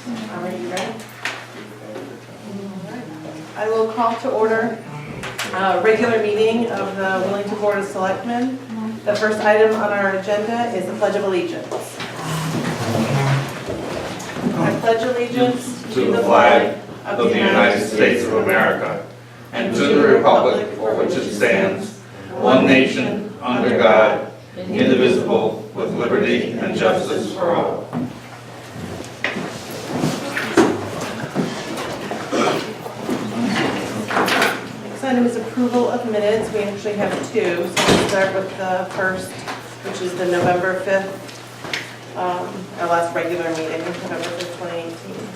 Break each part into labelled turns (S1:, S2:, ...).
S1: All right, you ready? I will call to order a regular meeting of the WIllington Board of Selectmen. The first item on our agenda is the Pledge of Allegiance. I pledge allegiance
S2: to the flag of the United States of America and to the republic for which it stands, one nation, under God, indivisible, with liberty and justice for all.
S1: Next item is approval of minutes. We actually have two, so we'll start with the first, which is the November 5th, our last regular meeting, November 5th, 2018.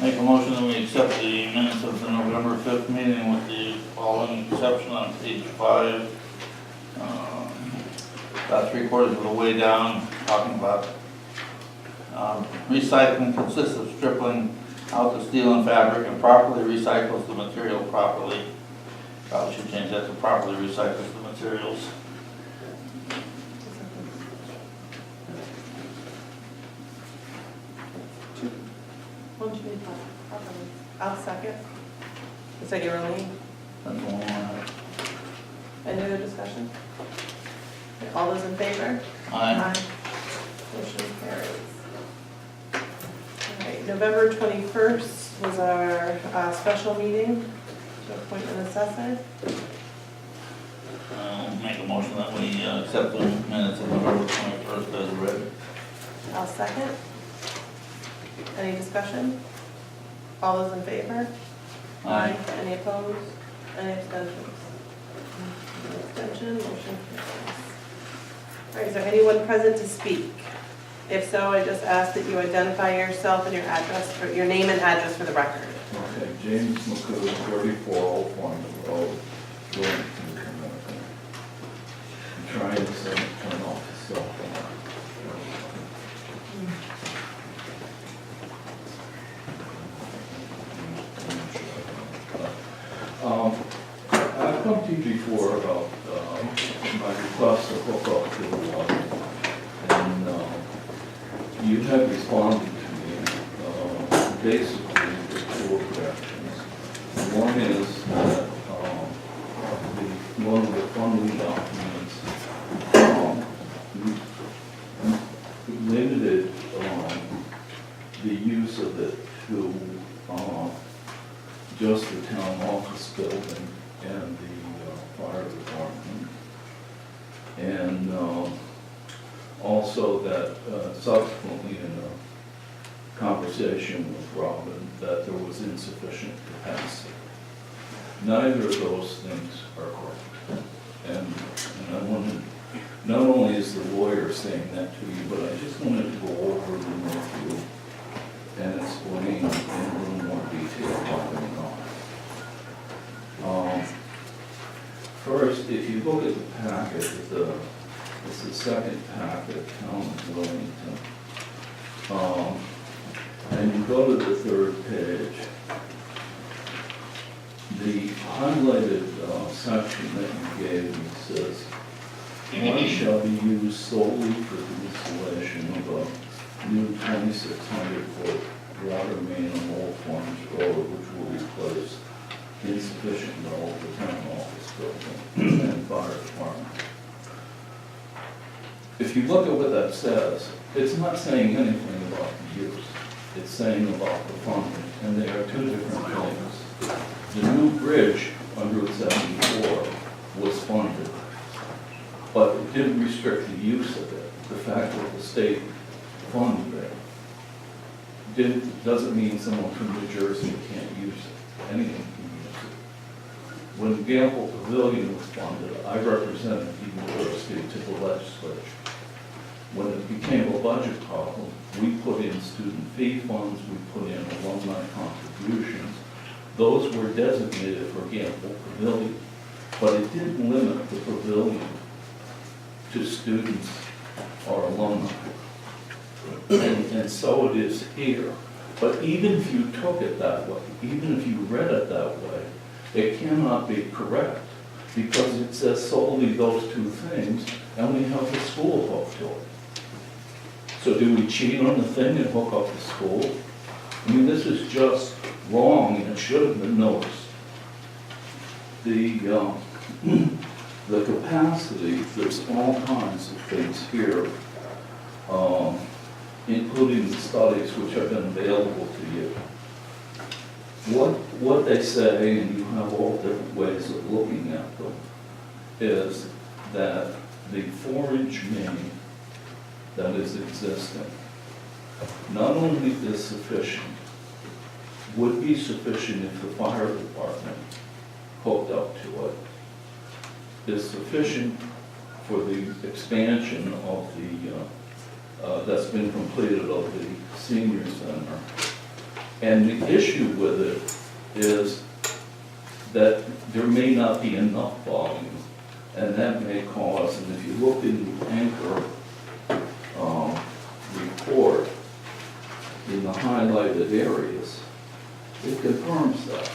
S3: Make a motion that we accept the minutes of the November 5th meeting with the following exception on page 5. About 3/4 of the way down, talking about recycling consists of stripping out the steel and fabric and properly recycles the material properly. Probably should change that to properly recycles the materials.
S1: I'll second. Is that your only?
S3: That's the one I have.
S1: Any other discussion? Okay, all those in favor?
S3: Aye.
S1: Motion carries. All right, November 21st was our special meeting to appoint an assessor.
S3: Make a motion that we accept the minutes of November 21st as read.
S1: I'll second. Any discussion? All those in favor?
S3: Aye.
S1: Any opposed? Any abstentions? No abstention, motion carries. All right, is there anyone present to speak? If so, I just ask that you identify yourself and your address, for your name and address for the record.
S4: Okay, James McCoo, 34 Old Farm Road, WIllington, Connecticut. I'm trying to turn off the cell phone. I've come to you before about my request to hook up to the water, and you have responded to me basically with four corrections. One is that one of the funding documents limited the use of it to just the town office building and the fire department. And also that subsequently in a conversation with Robin, that there was insufficient capacity. Neither of those things are correct. And I wanted, not only is the lawyer saying that to you, but I just wanted to go over them with you and explain in a little more detail what's going on. First, if you look at the packet, it's the second packet, Town of WIllington. And you go to the third page, the highlighted section that you gave me says, "One shall be used solely for the installation of a new 2,600-foot water main on Old Farms Road, which will replace insufficient level of the town office building and fire department." If you look at what that says, it's not saying anything about the use. It's saying about the funding, and they are two different things. The new bridge on Route 74 was funded, but it didn't restrict the use of it. The fact that the state funded it doesn't mean someone from New Jersey can't use it. Anyone can use it. When Gamble Pavilion was funded, I represented the university to the legislature. When it became a budget problem, we put in student fee funds, we put in alumni contributions. Those were designated for Gamble Pavilion, but it didn't limit the pavilion to students or alumni. And so it is here. But even if you took it that way, even if you read it that way, it cannot be correct, because it says solely those two things, and we have the school hooked to it. So do we cheat on the thing and hook up the school? I mean, this is just wrong, and it should have been noticed. The capacity, there's all kinds of things here, including the studies which have been available to you. What they say, and you have all different ways of looking at them, is that the 4-inch main that is existing not only is sufficient, would be sufficient if the fire department hooked up to it, is sufficient for the expansion of the, that's been completed of the senior center. And the issue with it is that there may not be enough volume, and that may cause, and if you look in the anchor report, in the highlighted areas, it confirms that.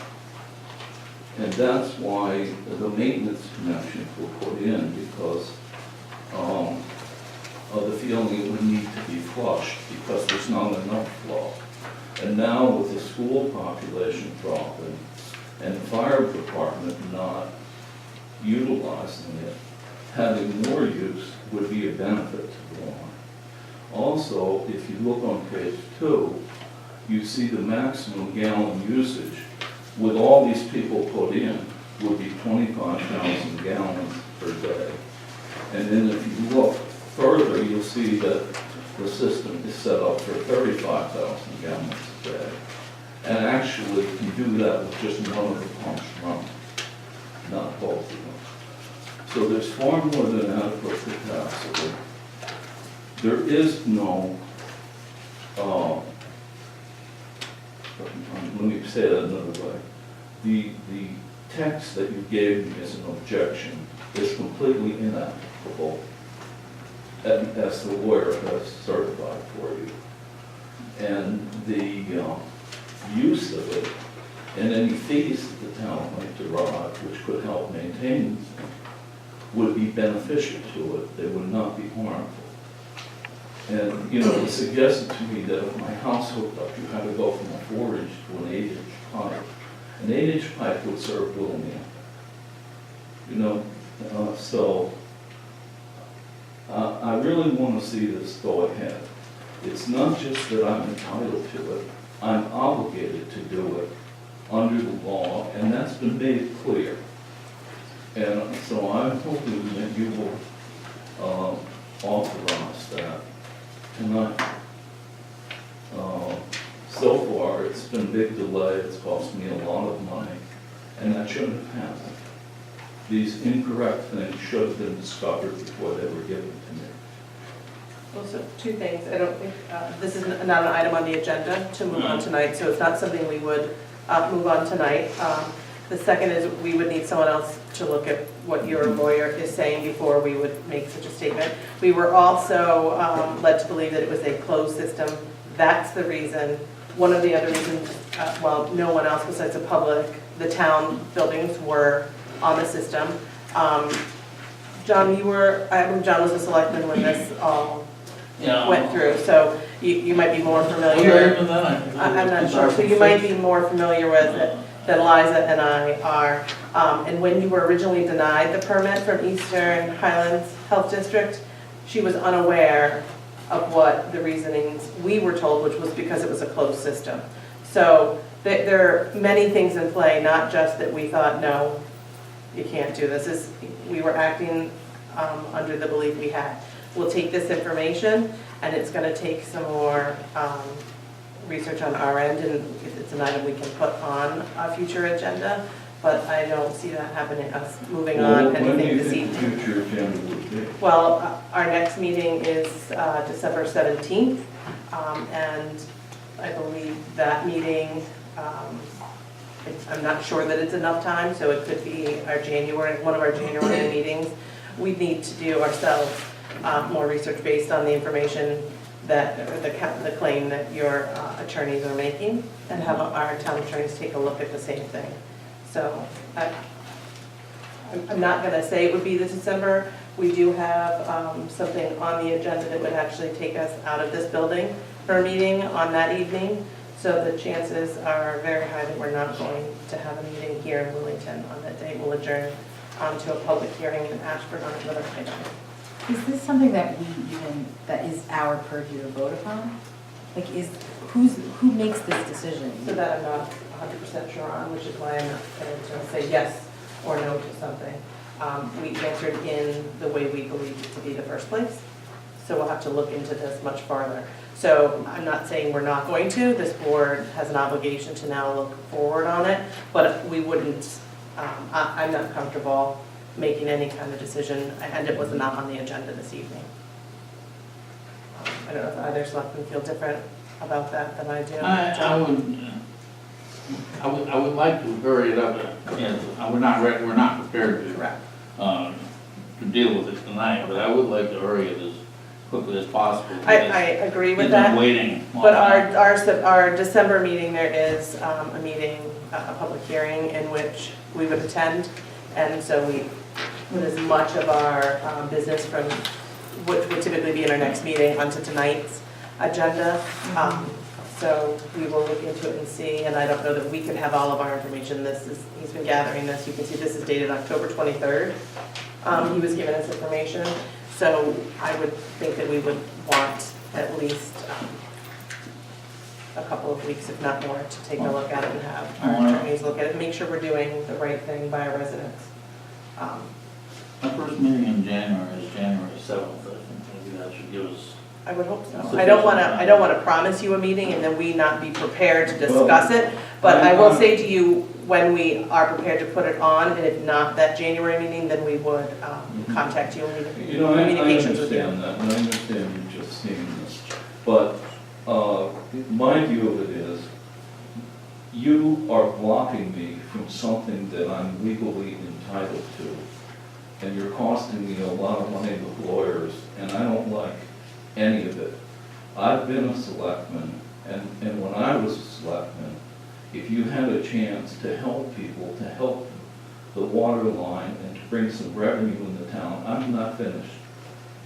S4: And that's why the maintenance connections were put in, because of the feeling it would need to be flushed, because there's not enough flow. And now with the school population dropping, and the fire department not utilizing it, having more use would be a benefit to the lawn. Also, if you look on page 2, you see the maximum gallon usage with all these people put in would be 25,000 gallons per day. And then if you look further, you'll see that the system is set up for 35,000 gallons a day. And actually, you can do that with just one of the pumps running, not both of them. So there's far more than adequate capacity. There is no, let me say that another way. The text that you gave me as an objection is completely inapplicable, as the lawyer has certified for you. And the use of it, and any fees that the town might derive, which could help maintain it, would be beneficial to it. They would not be harmful. And, you know, it suggested to me that if my house hooked up, you had to go from a 4-inch to an 8-inch pipe. An 8-inch pipe would serve Willingham. You know, so I really want to see this go ahead. It's not just that I'm entitled to it, I'm obligated to do it under the law, and that's been made clear. And so I'm hoping that you will authorize that tonight. So far, it's been a big delay, it's cost me a lot of money, and that shouldn't have happened. These incorrect things should have been discovered before they were given to me.
S1: Well, so 2 things. I don't think, this is not an item on the agenda to move on tonight, so it's not something we would move on tonight. The second is we would need someone else to look at what your lawyer is saying before we would make such a statement. We were also led to believe that it was a closed system. That's the reason. One of the other reasons, well, no one else besides the public, the town buildings were on the system. John, I believe John was a selectman when this all went through, so you might be more familiar. I'm not sure, so you might be more familiar with it than Liza and I are. And when you were originally denied the permit from Eastern Highlands Health District, she was unaware of what the reasonings we were told, which was because it was a closed system. So there are many things in play, not just that we thought, no, you can't do this. We were acting under the belief we had. We'll take this information, and it's going to take some more research on our end, and if it's an item we can put on a future agenda, but I don't see that happening, us moving on anything this evening.
S4: When do you think the future agenda would be?
S1: Well, our next meeting is December 17th, and I believe that meeting, I'm not sure that it's enough time, so it could be one of our January meetings. We need to do ourselves more research based on the information that, the claim that your attorneys are making, and have our town attorneys take a look at the same thing. So I'm not gonna say it would be this December. We do have something on the agenda that would actually take us out of this building for a meeting on that evening. So the chances are very high that we're not going to have a meeting here in Willington on that day. We'll adjourn to a public hearing in Ashford on another item.
S5: Is this something that that is our purview to vote upon? Like, who makes this decision?
S1: So that I'm not 100% sure on, which is why I'm not going to say yes or no to something. We answered in the way we believed it to be the first place. So we'll have to look into this much farther. So I'm not saying we're not going to. This board has an obligation to now look forward on it, but we wouldn't, I'm not comfortable making any kind of decision, and it was not on the agenda this evening. I don't know if either selectmen feel different about that than I do.
S3: I would like to hurry it up, we're not prepared to,
S1: Correct.
S3: to deal with it tonight, but I would like to hurry it as quickly as possible.
S1: I agree with
S3: We've
S1: that.
S3: been waiting.
S1: But our December meeting, there is a meeting, a public hearing in which we would attend. And so we put as much of our business from, which would typically be in our next meeting, onto tonight's agenda. So we will look into it and see, and I don't know that we could have all of our information. He's been gathering this. You can see this is dated October 23rd. He was giving us information. So I would think that we would want at least a couple of weeks, if not more, to take a look at it and have our attorneys look at it, make sure we're doing the right thing by our residents.
S3: My first meeting in January is January 7th. I think maybe that should give us.
S1: I would hope so. I don't want to promise you a meeting and then we not be prepared to discuss it. But I will say to you, when we are prepared to put it on, and if not that January meeting, then we would contact you and we communications with you.
S4: I understand that, and I understand you just seeing this. But my view of it is, you are blocking me from something that I'm legally entitled to. And you're costing me a lot of money with lawyers, and I don't like any of it. I've been a selectman, and when I was a selectman, if you had a chance to help people, to help the water line and to bring some revenue in the town, I'm not finished.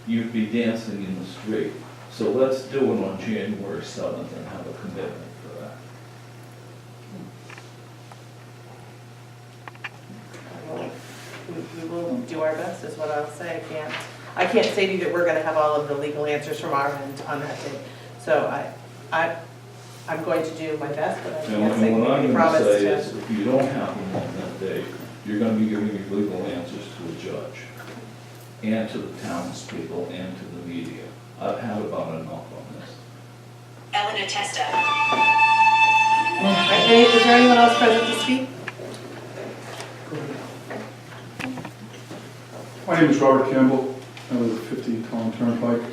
S4: You'd be dancing in the street. So let's do it on January 7th and have a commitment for that.
S1: We will do our best, is what I'll say. I can't say to you that we're going to have all of the legal answers from our end on that day. So I'm going to do my best, but I can't say
S4: And what I'm
S1: any
S4: going to
S1: promise
S4: say
S1: to.
S4: is, if you don't have them on that day, you're going to be giving me legal answers to a judge, and to the townspeople, and to the media. I've had about enough on this.
S6: Eleanor Testa.
S1: Is there anyone else present to speak?
S7: My name is Robert Campbell. I live at 50 Tom Turnpike.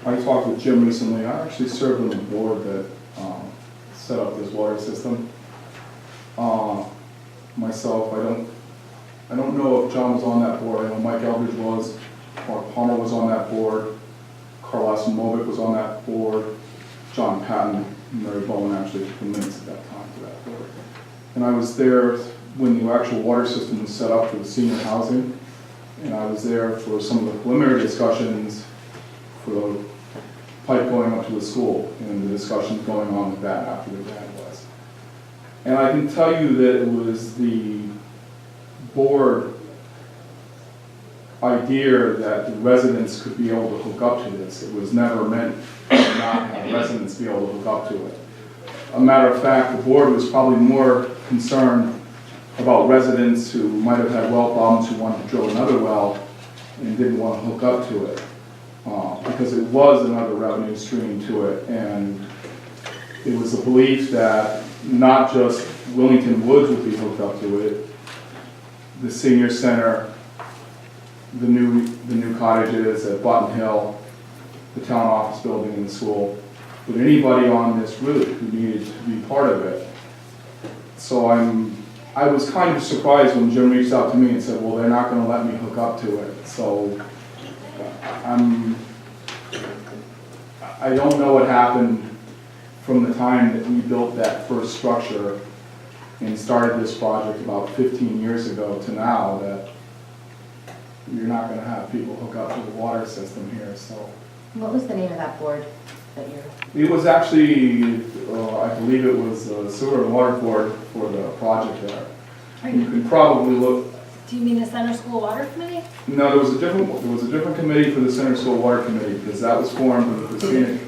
S7: I talked with Jim recently. I actually served on the board that set up this water system. Myself, I don't know if John was on that board. I know Mike Eldridge was. Mark Palmer was on that board. Carl Asimovic was on that board. John Patton and Mary Bowen actually took the minutes at that time to that board. And I was there when the actual water system was set up for the senior housing. And I was there for some of the preliminary discussions for the pipe going up to the school and the discussions going on with that after the grant was. And I can tell you that it was the board idea that the residents could be able to hook up to this. It was never meant to not have residents be able to hook up to it. A matter of fact, the board was probably more concerned about residents who might have had well problems, who wanted to drill another well and didn't want to hook up to it. Because it was another revenue stream to it, and it was a belief that not just Willington Woods would be hooked up to it, the senior center, the new cottages at Button Hill, the town office building and the school, but anybody on this route who needed to be part of it. So I was kind of surprised when Jim reached out to me and said, well, they're not going to let me hook up to it. So I don't know what happened from the time that we built that first structure and started this project about 15 years ago to now, that you're not gonna have people hook up to the water system here, so.
S5: What was the name of that board that you're?
S7: It was actually, I believe it was Sewer and Water Board for the project there. You can probably look,
S8: Do you mean the Center School Water Committee?
S7: no, there was a different committee for the Center School Water Committee, because that was formed when Christina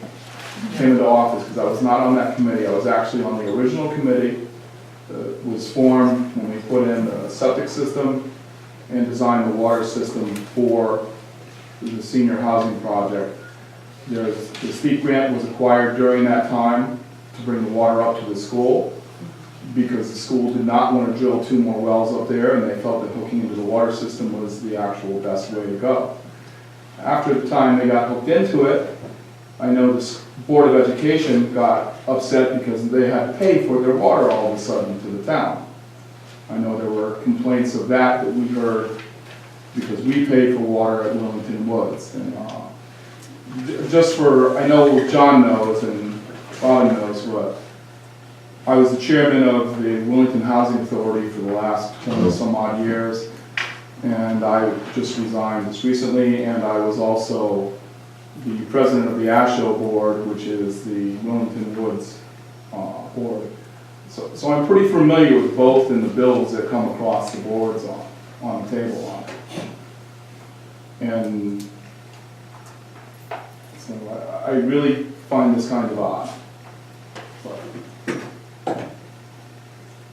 S7: came into office, because I was not on that committee. I was actually on the original committee that was formed when we put in a septic system and designed the water system for the senior housing project. The steep grant was acquired during that time to bring the water up to the school, because the school did not want to drill 2 more wells up there, and they felt that hooking into the water system was the actual best way to go. After the time they got hooked into it, I know the Board of Education got upset because they had to pay for their water all of a sudden to the town. I know there were complaints of that we heard, because we paid for water at WIllington Woods. And just for, I know John knows and Bobby knows what, I was the chairman of the WIllington Housing Authority for the last 20 some odd years, and I just resigned just recently, and I was also the president of the ASHO board, which is the WIllington Woods board. So I'm pretty familiar with both in the bills that come across the boards on the table on it. And so I really find this kind of odd. But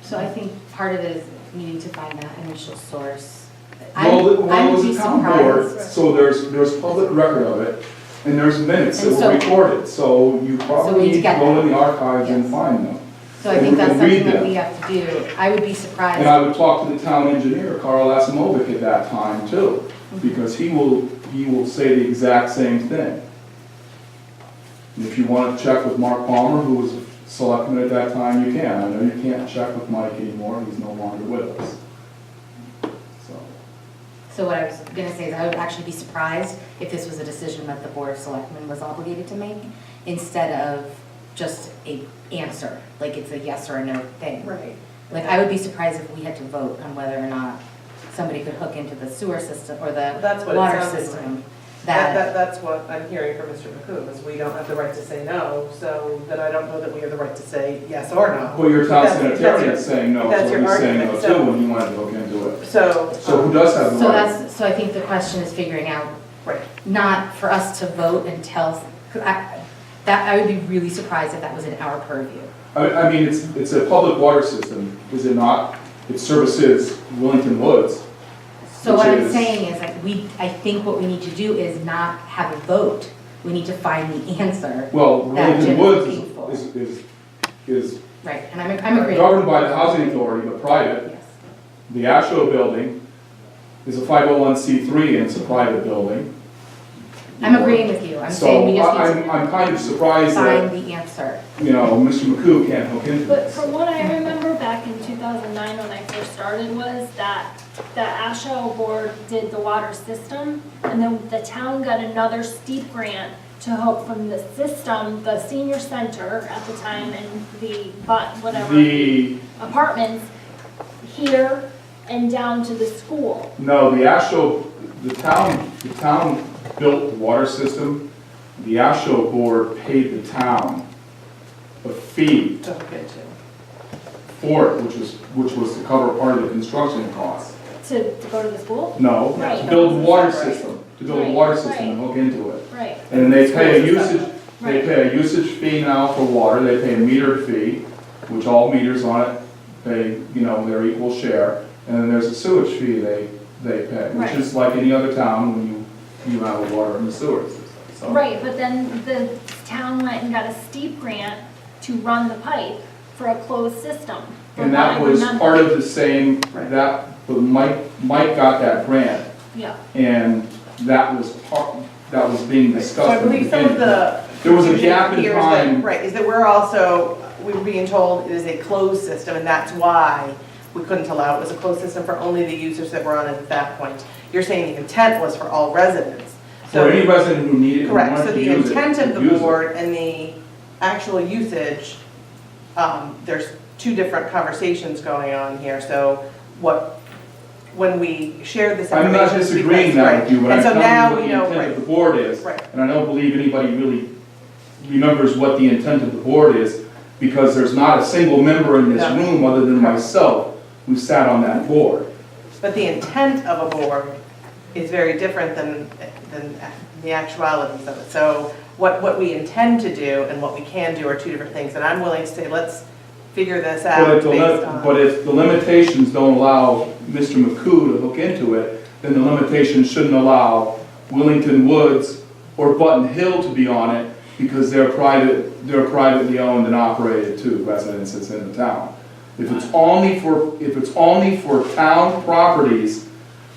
S5: So I think part of it is needing to find that initial source.
S7: Well, it
S5: I would
S7: was
S5: be
S7: a town board,
S5: surprised.
S7: so there's public record of it, and there's minutes that
S5: And
S7: were
S5: so-
S7: recorded, so you
S5: we
S7: probably
S5: need to
S7: need to
S5: get
S7: go
S5: that.
S7: in the archives and
S5: Yes.
S7: find them.
S5: So I think that's
S7: and read
S5: something that
S7: them.
S5: we have to do. I would be surprised.
S7: And I would talk to the town engineer, Carl Asimovic, at that time too, because he will say the exact same thing. And if you want to check with Mark Palmer, who was a selectman at that time, you can. I know you can't check with Mike anymore, he's no longer with us.
S5: So what I was gonna say is I would actually be surprised if this was a decision that the Board of Selectmen was obligated to make, instead of just a answer, like it's a yes or a no thing.
S1: Right.
S5: Like, I would be surprised if we had to vote on whether or not somebody could hook into the sewer system or the
S1: That's what it
S5: water
S1: sounded
S5: system. That,
S1: That's what I'm hearing from Mr. McCoo, is we don't have the right to say no, so then I don't know that we have the right to say yes or no.
S7: Well, your town
S1: That's-
S7: sanitarian
S1: that's
S7: is saying no,
S1: that's
S7: so
S1: your
S7: he's saying no
S1: argument,
S7: too
S1: so-
S7: when you wanted to look into it.
S1: So.
S7: So who does have the
S5: so
S7: right?
S5: that's, so I think the question is figuring out,
S1: Right.
S5: not for us to vote and tell, 'cause I would be really surprised if that was in our purview.
S7: I mean, it's a public water system, is it not? It services WIllington Woods.
S5: So what
S7: Which
S5: I'm
S7: is-
S5: saying is, like, I think what we need to do is not have a vote. We need to find the answer.
S7: Well,
S5: That Jim
S7: WIllington
S5: is
S7: Woods
S5: looking for.
S7: is
S5: Right, and I'm agreeing.
S7: governed by the housing authority, but private.
S5: Yes.
S7: The ASHO building is a 501c3 and it's a private building.
S5: I'm agreeing with you. I'm saying we
S7: So
S5: just need
S7: I'm kind of
S5: to
S7: surprised
S5: find
S7: that,
S5: the answer.
S7: Mr. McCoo can't hook into
S8: But
S7: this.
S8: from what I remember back in 2009 when I first started was that the ASHO board did the water system, and then the town got another steep grant to hook from the system, the senior center at the time, and the, whatever,
S7: The,
S8: apartments here and down to the school.
S7: no, the ASHO, the town built the water system. The ASHO board paid the town a fee
S1: To hook into.
S7: for it, which was to cover part of the construction costs.
S8: To go to the school?
S7: No,
S8: Right.
S7: to build a water
S1: Separate.
S7: system, to build a
S8: Right,
S7: water system
S8: right.
S7: and hook into it.
S8: Right,
S7: And then they pay a
S1: Schools is
S7: usage, they
S8: Right.
S7: pay a usage fee now for water, they pay a metered fee, which all meters on it pay, their equal share. And then there's a sewage fee they pay, which
S8: Right.
S7: is like any other town when you have a water and a sewer system. So-
S8: right, but then the town went and got a steep grant to run the pipe for a closed system. from
S7: And
S8: what
S7: that
S8: I
S7: was
S8: remember.
S7: part of the same, but Mike got that grant,
S8: Yeah,
S7: and that was being
S1: So
S7: discussed.
S1: I
S7: in the
S1: believe some of
S7: beginning.
S1: the.
S7: There was a
S1: confusion
S7: gap in
S1: here is that-
S7: time.
S1: Right, is that we were being told it is a closed system, and that's why we couldn't allow it. It was a closed system for only the users that were on it at that point. You're saying the intent was for all residents.
S7: For any resident who needed and
S1: Correct,
S7: wanted
S1: so
S7: to
S1: the
S7: use it.
S1: intent of
S7: could
S1: the
S7: use it.
S1: board and the actual usage, there's two different conversations going on here, so when we shared this
S7: I'm
S1: information.
S7: not disagreeing now with you, but I'm
S1: And so now
S7: telling
S1: we
S7: you what
S1: know,
S7: the intent
S1: right,
S7: of the board is.
S1: right.
S7: And I don't believe anybody really remembers what the intent of the board is, because there's not a single member in this
S1: No.
S7: room other than myself who sat on that board.
S1: But the intent of a board is very different than the actualities of it. So what we intend to do and what we can do are two different things, and I'm willing to say, let's figure this
S7: But
S1: out
S7: if the
S1: based on.
S7: but if the limitations don't allow Mr. McCoo to look into it, then the limitations shouldn't allow Willington Woods or Button Hill to be on it, because they're privately owned and operated too, residences in the town. If it's only for town properties,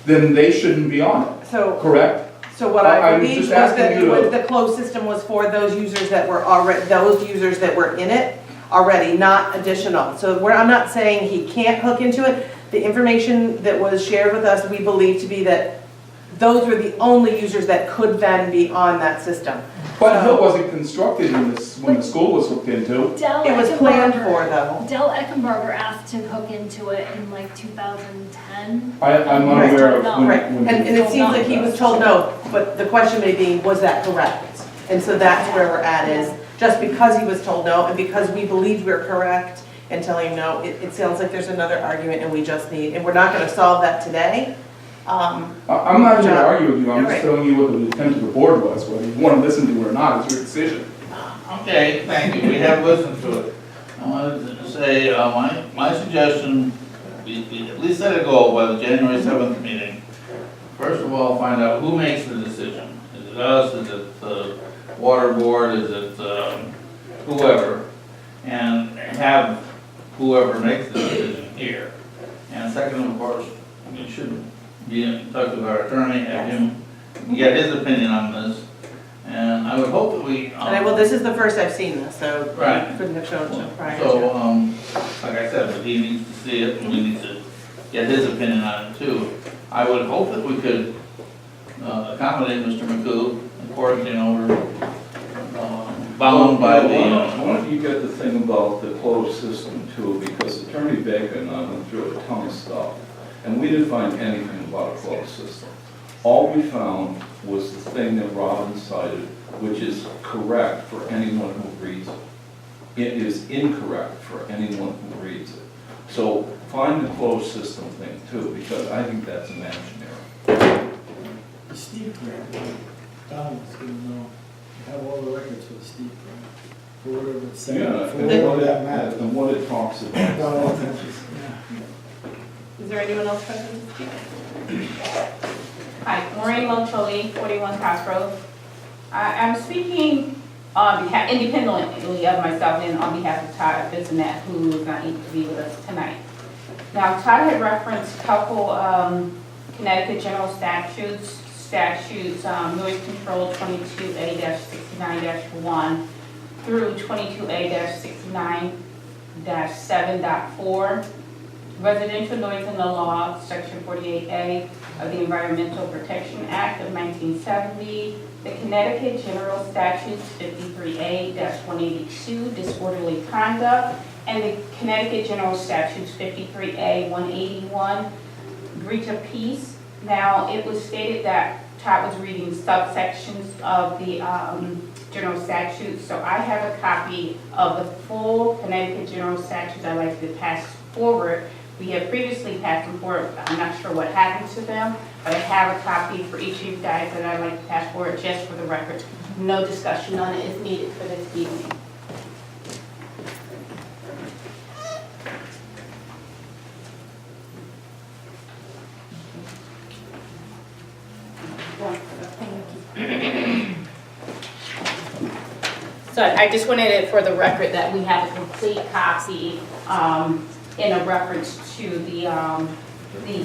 S7: then they shouldn't be on it,
S1: So
S7: correct?
S1: So what I
S7: I'm
S1: believed
S7: just
S1: was that
S7: asking you to-
S1: the closed system was for those users that were already, those users that were in it already, not additional. So I'm not saying he can't hook into it. The information that was shared with us, we believe to be that those were the only users that could then be on that system.
S7: Button Hill wasn't constructed when the school was hooked into.
S8: Del
S1: It was planned
S8: Eckenbarger-
S1: for though.
S8: Del Eckenbarger asked to hook into it in like 2010.
S7: I'm
S1: Right.
S7: unaware of
S1: Right,
S7: when.
S1: and it seems like he was told no, but the question may be, was that correct? And so that's where we're at is, just because he was told no, and because we believed we were correct and telling him no, it sounds like there's another argument and we just need, and we're not gonna solve that today.
S7: I'm not here to argue with you, I'm
S1: Right.
S7: just telling you what the intent of the board was, whether you want to listen to it or not, it's your decision.
S3: Okay, thank you, we have listened to it. I wanted to say, my suggestion, we at least set a goal by the January 7th meeting. First of all, find out who makes the decision. Is it us, is it the water board, is it whoever? And have whoever makes the decision here. And second, of course, we should be in touch with our attorney, have him get his opinion on this. And I would hope that we.
S1: Well, this is the first I've seen this, so
S3: Right.
S1: I couldn't have shown it prior to.
S3: So, like I said, but he needs to see it, and we need to get his opinion on it too. I would hope that we could accommodate Mr. McCoo, of course, you know, we're bound by the.
S4: Why don't you get the thing about the closed system too, because Attorney Bacon and I went through a ton of stuff, and we didn't find anything about a closed system. All we found was the thing that Robin cited, which is correct for anyone who reads it. It is incorrect for anyone who reads it. So find the closed system thing too, because I think that's imaginary.
S9: The steep grant, Don's gonna know, have all the records for the steep grant, for whatever it's saying,
S4: Yeah,
S9: for
S4: and
S9: whatever that matters.
S4: and what it talks
S9: Don
S4: about.
S9: all attention, yeah.
S1: Is there anyone else present to speak?
S10: Hi, Maureen Locholi, 41 Crossroads. I'm speaking on behalf, independently of myself and on behalf of Todd Bissonette, who is not able to be with us tonight. Now, Todd had referenced a couple Connecticut general statutes, noise control 22A-69-1 through 22A-69-7.4. Residential noise in the law, section 48A of the Environmental Protection Act of 1970, the Connecticut General Statutes 53A-182, disorderly conduct, and the Connecticut General Statutes 53A-181, breach of peace. Now, it was stated that Todd was reading subsections of the general statutes, so I have a copy of the full Connecticut General Statutes I'd like to pass forward. We have previously passed them forward. I'm not sure what happened to them, but I have a copy for each of you guys that I'd like to pass forward just for the record. No discussion on it is needed for this evening. So I just wanted it for the record that we have a complete copy in a reference to the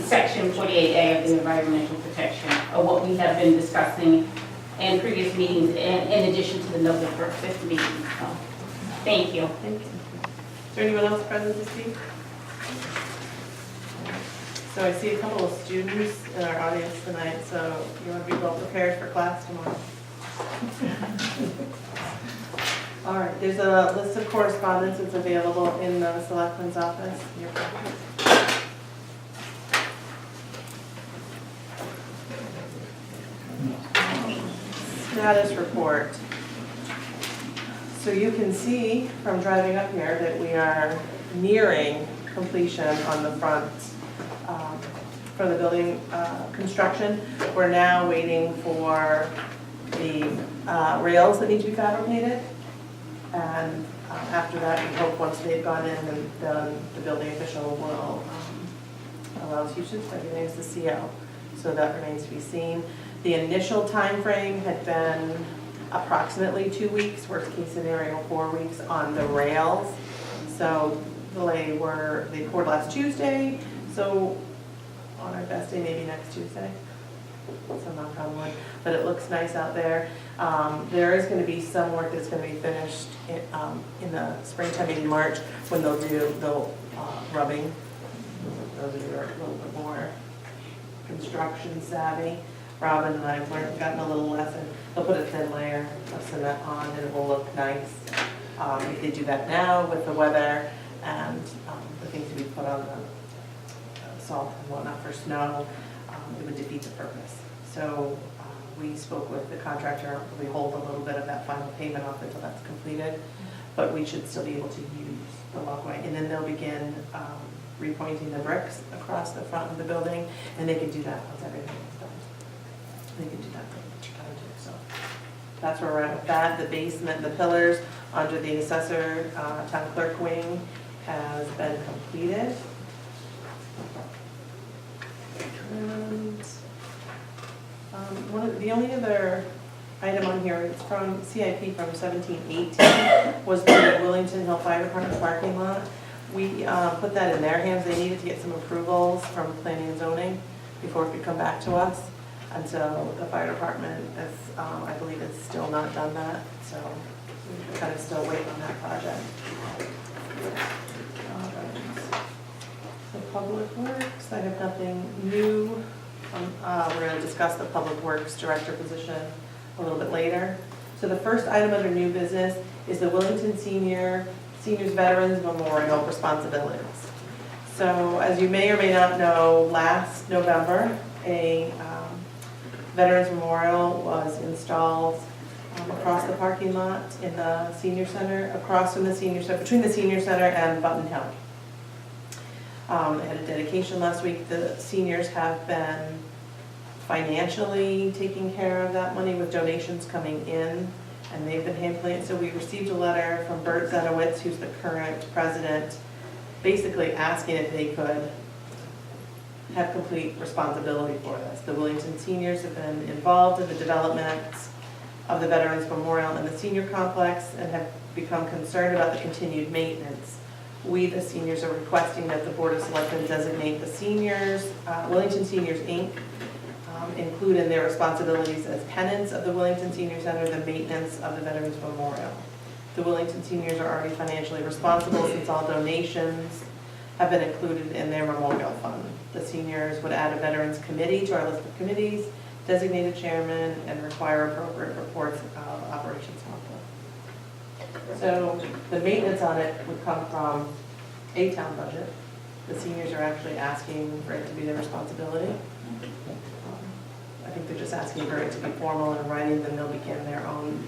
S10: section 48A of the environmental protection of what we have been discussing in previous meetings in addition to the November 5th meeting. So, thank you.
S1: Thank you. Is there anyone else present to speak? So I see a couple of students in our audience tonight, so you want to be well prepared for class tomorrow. All right, there's a list of correspondence that's available in the selectman's office. Your copy. Status report. So you can see from driving up here that we are nearing completion on the front for the building construction. We're now waiting for the rails that need to be fabricated. And after that, we hope once they've gone in and done, the building official will allow us usage, everything is the CO. So that remains to be seen. The initial time frame had been approximately 2 weeks, worst case scenario 4 weeks on the rails. So they poured last Tuesday, so on our best day, maybe next Tuesday. So knock on wood, but it looks nice out there. There is going to be some work that's going to be finished in the springtime, maybe March, when they'll do the rubbing. Those of you who are a little bit more construction savvy. Robin and I have gotten a little lesson. They'll put a thin layer of cement on and it will look nice. If they do that now with the weather and the things to be put on the salt and whatnot for snow, it would defeat the purpose. So we spoke with the contractor, we hold a little bit of that final payment off until that's completed, but we should still be able to use the walkway. And then they'll begin repointing the bricks across the front of the building, and they can do that once everything is done. They can do that for so that's where we're at with that. The basement, the pillars under the assessor town clerk wing has been completed. And the only other item on here is from CIP from 1718 was the Willington Hill Fire Department parking lot. We put that in their hands. They needed to get some approvals from planning and zoning before it could come back to us. And so the fire department is, I believe, is still not done that. So we're kind of still waiting on that project. So Public Works, I have nothing new. We're going to discuss the Public Works Director position a little bit later. So the first item under new business is the Willington Seniors Veterans Memorial Responsibilities. So as you may or may not know, last November, a Veterans Memorial was installed across the parking lot in the senior center, across from the senior center, between the senior center and Button Hill. They had a dedication last week. The seniors have been financially taking care of that money with donations coming in, and they've been handling it. So we received a letter from Bert Zenowitz, who's the current president, basically asking if they could have complete responsibility for this. The Willington seniors have been involved in the development of the Veterans Memorial and the senior complex and have become concerned about the continued maintenance. We, the seniors, are requesting that the Board of Selectmen designate the seniors, Willington Seniors, Inc., include in their responsibilities as tenants of the Willington Senior Center the maintenance of the Veterans Memorial. The Willington seniors are already financially responsible since all donations have been included in their memorial fund. The seniors would add a Veterans Committee to our list of committees, designate a chairman, and require appropriate reports of operations monthly. So the maintenance on it would come from a town budget. The seniors are actually asking for it to be their responsibility. I think they're just asking for it to be formal and in writing, then they'll begin their own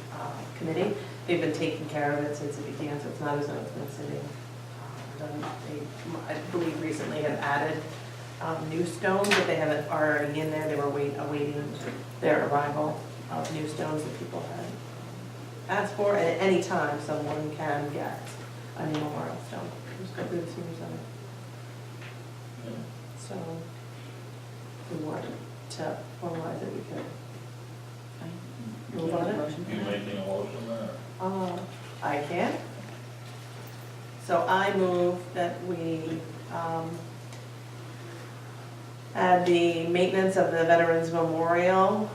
S1: committee. They've been taking care of it since it began, so it's not as though it's been sitting. They, I believe, recently have added new stones, but they haven't already in there. They were awaiting their arrival of new stones that people had asked for. And at any time, someone can get a new memorial stone. Just go through the senior center. So if we want to formalize it, we could move on it.
S3: You making a motion there?
S1: I can. So I move that we add the maintenance of the Veterans Memorial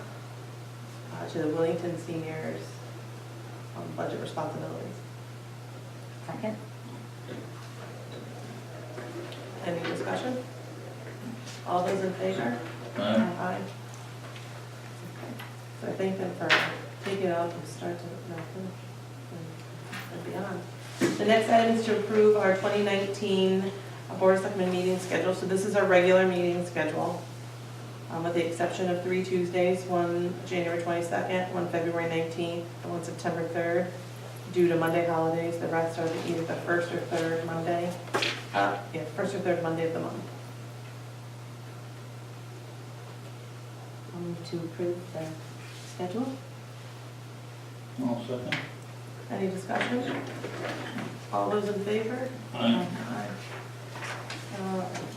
S1: to the Willington Seniors budget responsibilities.
S5: Second?
S1: Any discussion? All those in favor?
S3: Aye.
S1: Aye. Okay. So I thank them for taking it on from start to finish. and beyond. The next item is to approve our 2019 Board of Selectmen meeting schedule. So this is our regular meeting schedule, with the exception of 3 Tuesdays, one January 22nd, one February 19th, and one September 3rd. Due to Monday holidays, the rest are either the first or third Monday, first or third Monday of the month.
S5: I'll move to approve the schedule.
S3: All second.
S1: Any discussion? All those in favor?
S3: Aye.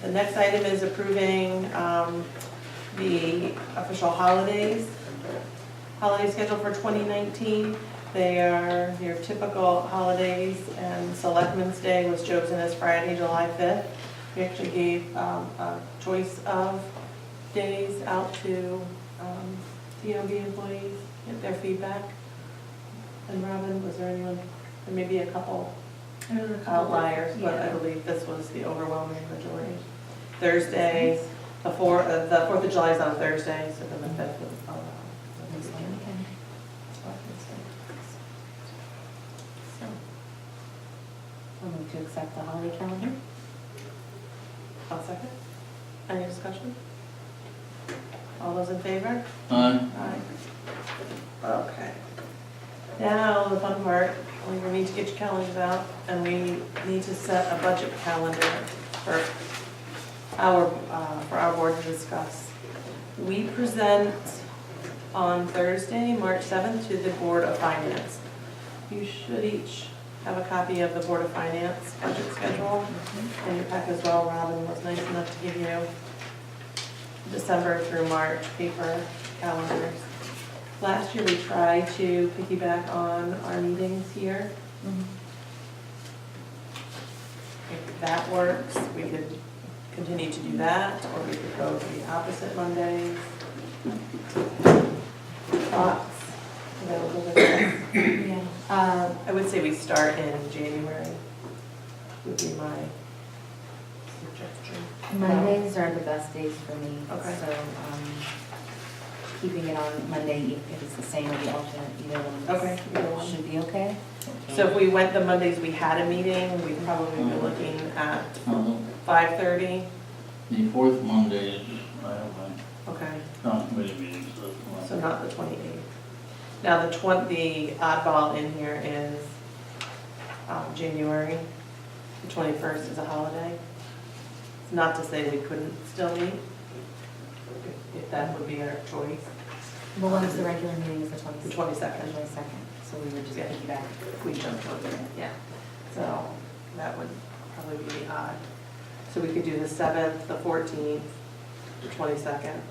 S1: The next item is approving the official holidays. Holiday schedule for 2019. They are your typical holidays, and Selectmen's Day was chosen as Friday, July 5th. We actually gave a choice of days out to TOB employees, get their feedback. And Robin, was there anyone, there may be a couple outliers, but I believe this was the overwhelming majority. Thursday, the 4th of July is on Thursday, so then the 5th was on Wednesday.
S5: So, I'll move to accept the holiday calendar.
S1: I'll second. Any discussion? All those in favor?
S3: Aye.
S1: Aye. Okay. Now, the fun part, we need to get your calendars out, and we need to set a budget calendar for our board to discuss. We present on Thursday, March 7th, to the Board of Finance. You should each have a copy of the Board of Finance budget schedule in your pack as well. Robin was nice enough to give you December through March paper calendars. Last year, we tried to piggyback on our meetings here. If that works, we could continue to do that, or we could go to the opposite Mondays. Thoughts? Available with that?
S5: Yeah.
S1: I would say we start in January, would be my suggestion.
S5: Mondays are the best days for me.
S1: Okay.
S5: So, keeping it on Monday, if it's the same or the alternate, either one.
S1: Okay, either one.
S5: Should be okay.
S1: So if we went the Mondays we had a meeting, we'd probably be looking at 5:30.
S3: The fourth Monday is, I have my
S1: Okay,
S3: town committee meeting, so.
S1: so not the 28th. Now, the oddball in here is January. The 21st is a holiday. It's not to say we couldn't still meet, if that would be our choice.
S5: Well, when is the regular meeting, is the 22nd?
S1: The 22nd.
S5: 22nd, so we would just
S1: Yeah.
S5: piggyback.
S1: We jumped over it, yeah. So that would probably be odd. So we could do the 7th, the 14th, the 22nd.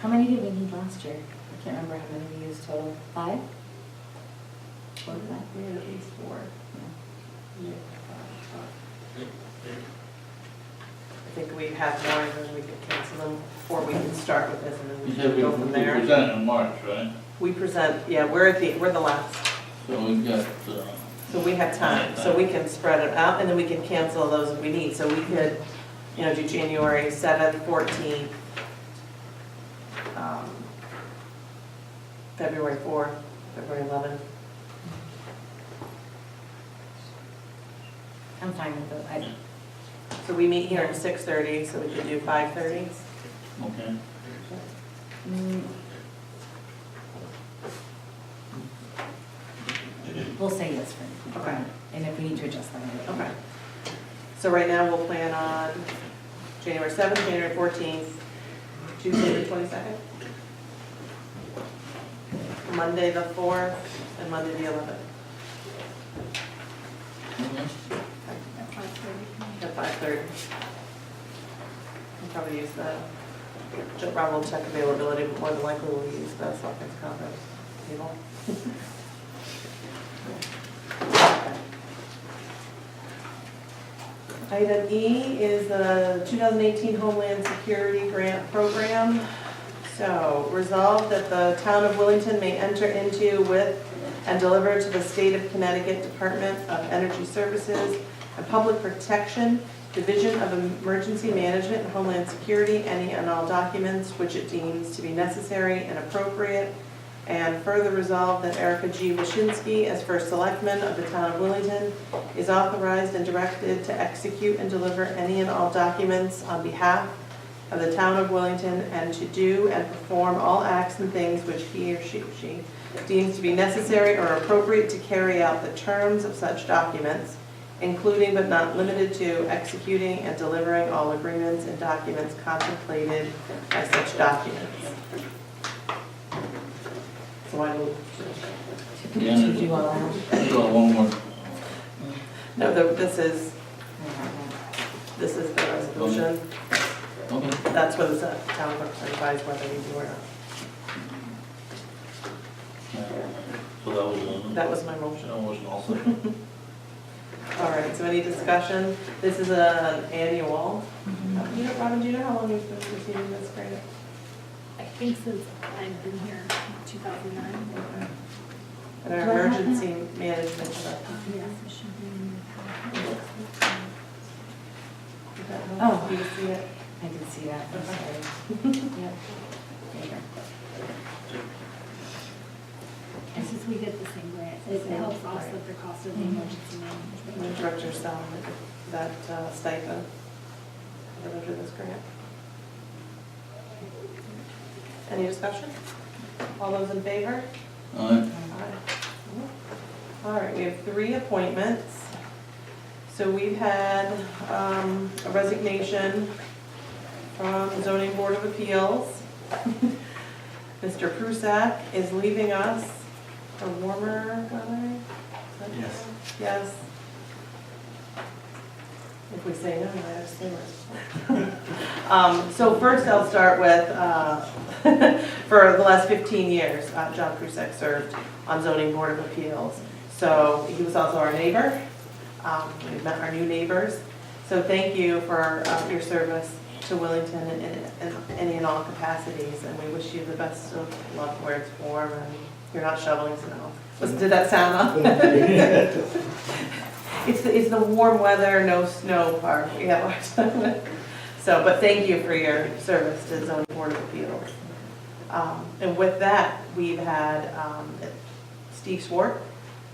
S5: How many did we need last year? I can't remember how many we used total. 5? 4 or 5?
S1: We had at least 4.
S5: Yeah.
S1: I think we have more, and then we could cancel them, or we can start with this and then
S3: You
S1: we
S3: said
S1: can
S3: we
S1: go from there.
S3: present in March, right?
S1: We present, yeah, we're the last,
S3: So we've got,
S1: so we have time, so we can spread it out, and then we can cancel those if we need. So we could, do January 7th, 14th, February 4th, February 11th.
S5: I'm fine with those.
S1: So we meet here at 6:30, so we could do 5:30.
S3: okay.
S5: We'll say yes for
S1: Okay.
S5: And if we need to adjust that.
S1: Okay. So right now, we'll plan on January 7th, January 14th, Tuesday the 22nd, Monday the 4th, and Monday the 11th. At 5:30. We'll probably use Rob will check availability, but more than likely we'll use the Selectmen's conference table. Item E is the 2018 Homeland Security Grant Program. So, resolved that the town of Willington may enter into with and deliver to the state of Connecticut Department of Energy Services and Public Protection, Division of Emergency Management and Homeland Security, any and all documents which it deems to be necessary and appropriate And further resolved that Erica G. Waschinsky, as first selectman of the town of Willington, is authorized and directed to execute and deliver any and all documents on behalf of the town of Willington and to do and perform all acts and things which he or she deems to be necessary or appropriate to carry out the terms of such documents, including but not limited to executing and delivering all agreements and documents contemplated by such documents. So I will,
S5: To do all that.
S3: Go one more.
S1: no, this is the resolution.
S3: Okay.
S1: That's what the town clerk certifies whether you do or not.
S3: So that was,
S1: That was my motion.
S3: that was also.
S1: All right, so any discussion? This is an annual. You know, Robin, do you know how long you've been receiving this grant?
S8: I think since I've been here, 2009.
S1: And our emergency management stuff.
S8: Yes, it should be in your packet.
S1: Is that
S5: Oh.
S1: how you see it?
S5: I did see that, I'm
S1: Okay.
S5: sorry. Yep. There you go.
S8: It's just we get the same grant, it helps offset the cost of the emergency
S1: The
S8: management.
S1: director's salary, that stipend, under this grant. Any discussion? All those in favor?
S3: Aye.
S1: All right, we have 3 appointments. So we've had a resignation from the Zoning Board of Appeals. Mr. Prusak is leaving us for warmer weather? Is that
S9: Yes.
S1: correct? Yes. If we say no, I assume. So first I'll start with, for the last 15 years, John Prusak served on Zoning Board of Appeals. So he was also our neighbor. We've met our new neighbors. So thank you for your service to Willington in any and all capacities, and we wish you the best of luck where it's warm and you're not shoveling snow. Did that sound off? It's the warm weather, no snow part, yeah. So, but thank you for your service to Zoning Board of Appeals. And with that, we've had Steve Swart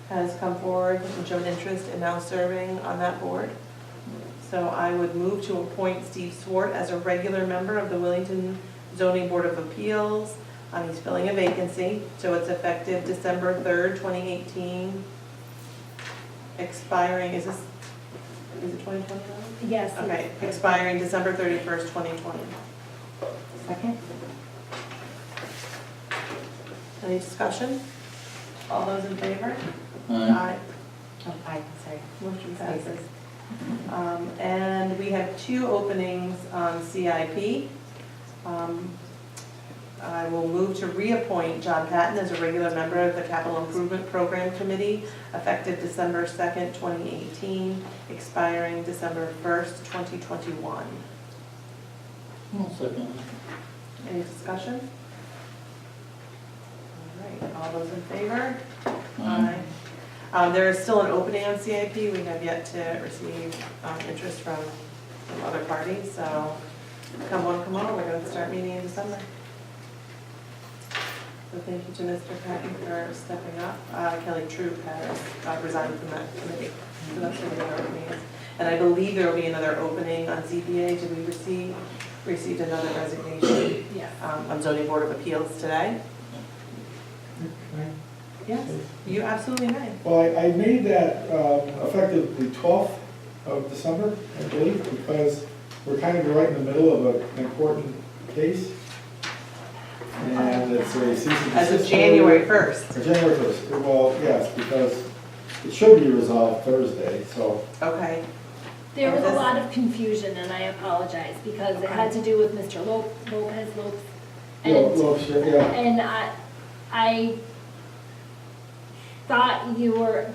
S1: has come forward and shown interest in now serving on that board. So I would move to appoint Steve Swart as a regular member of the Willington Zoning Board of Appeals. He's filling a vacancy, so it's effective December 3rd, 2018. Expiring, is it 2021?
S8: Yes.
S1: Okay, expiring December 31st, 2020.
S5: Second?
S1: Any discussion? All those in favor?
S3: Aye.
S5: Oh, aye, sorry.
S1: Motion passes. And we have 2 openings on CIP. I will move to reappoint John Patton as a regular member of the Capital Improvement Program Committee, effective December 2nd, 2018, expiring December 1st, 2021.
S3: I'll second.
S1: Any discussion? All right, all those in favor?
S3: Aye.
S1: There is still an opening on CIP. We have yet to receive interest from other parties, so come on, we're going to start meeting in December. So thank you to Mr. Patton for stepping up. Kelly Troop has resigned from that committee, so that's where the other opening is. And I believe there will be another opening on ZBA. Did we received another resignation
S8: Yes.
S1: on Zoning Board of Appeals today? Yes, you absolutely may.
S11: Well, I made that effective the 12th of December, I believe, because we're kind of right in the middle of an important case. And it's a cease and
S1: As of
S11: desist
S1: January
S11: order.
S1: 1st.
S11: Or January 1st, well, yes, because it should be resolved Thursday, so.
S1: Okay,
S8: There was a lot of confusion, and I apologize, because it had to do with Mr. Lopez.
S11: Yeah.
S8: And I thought you were,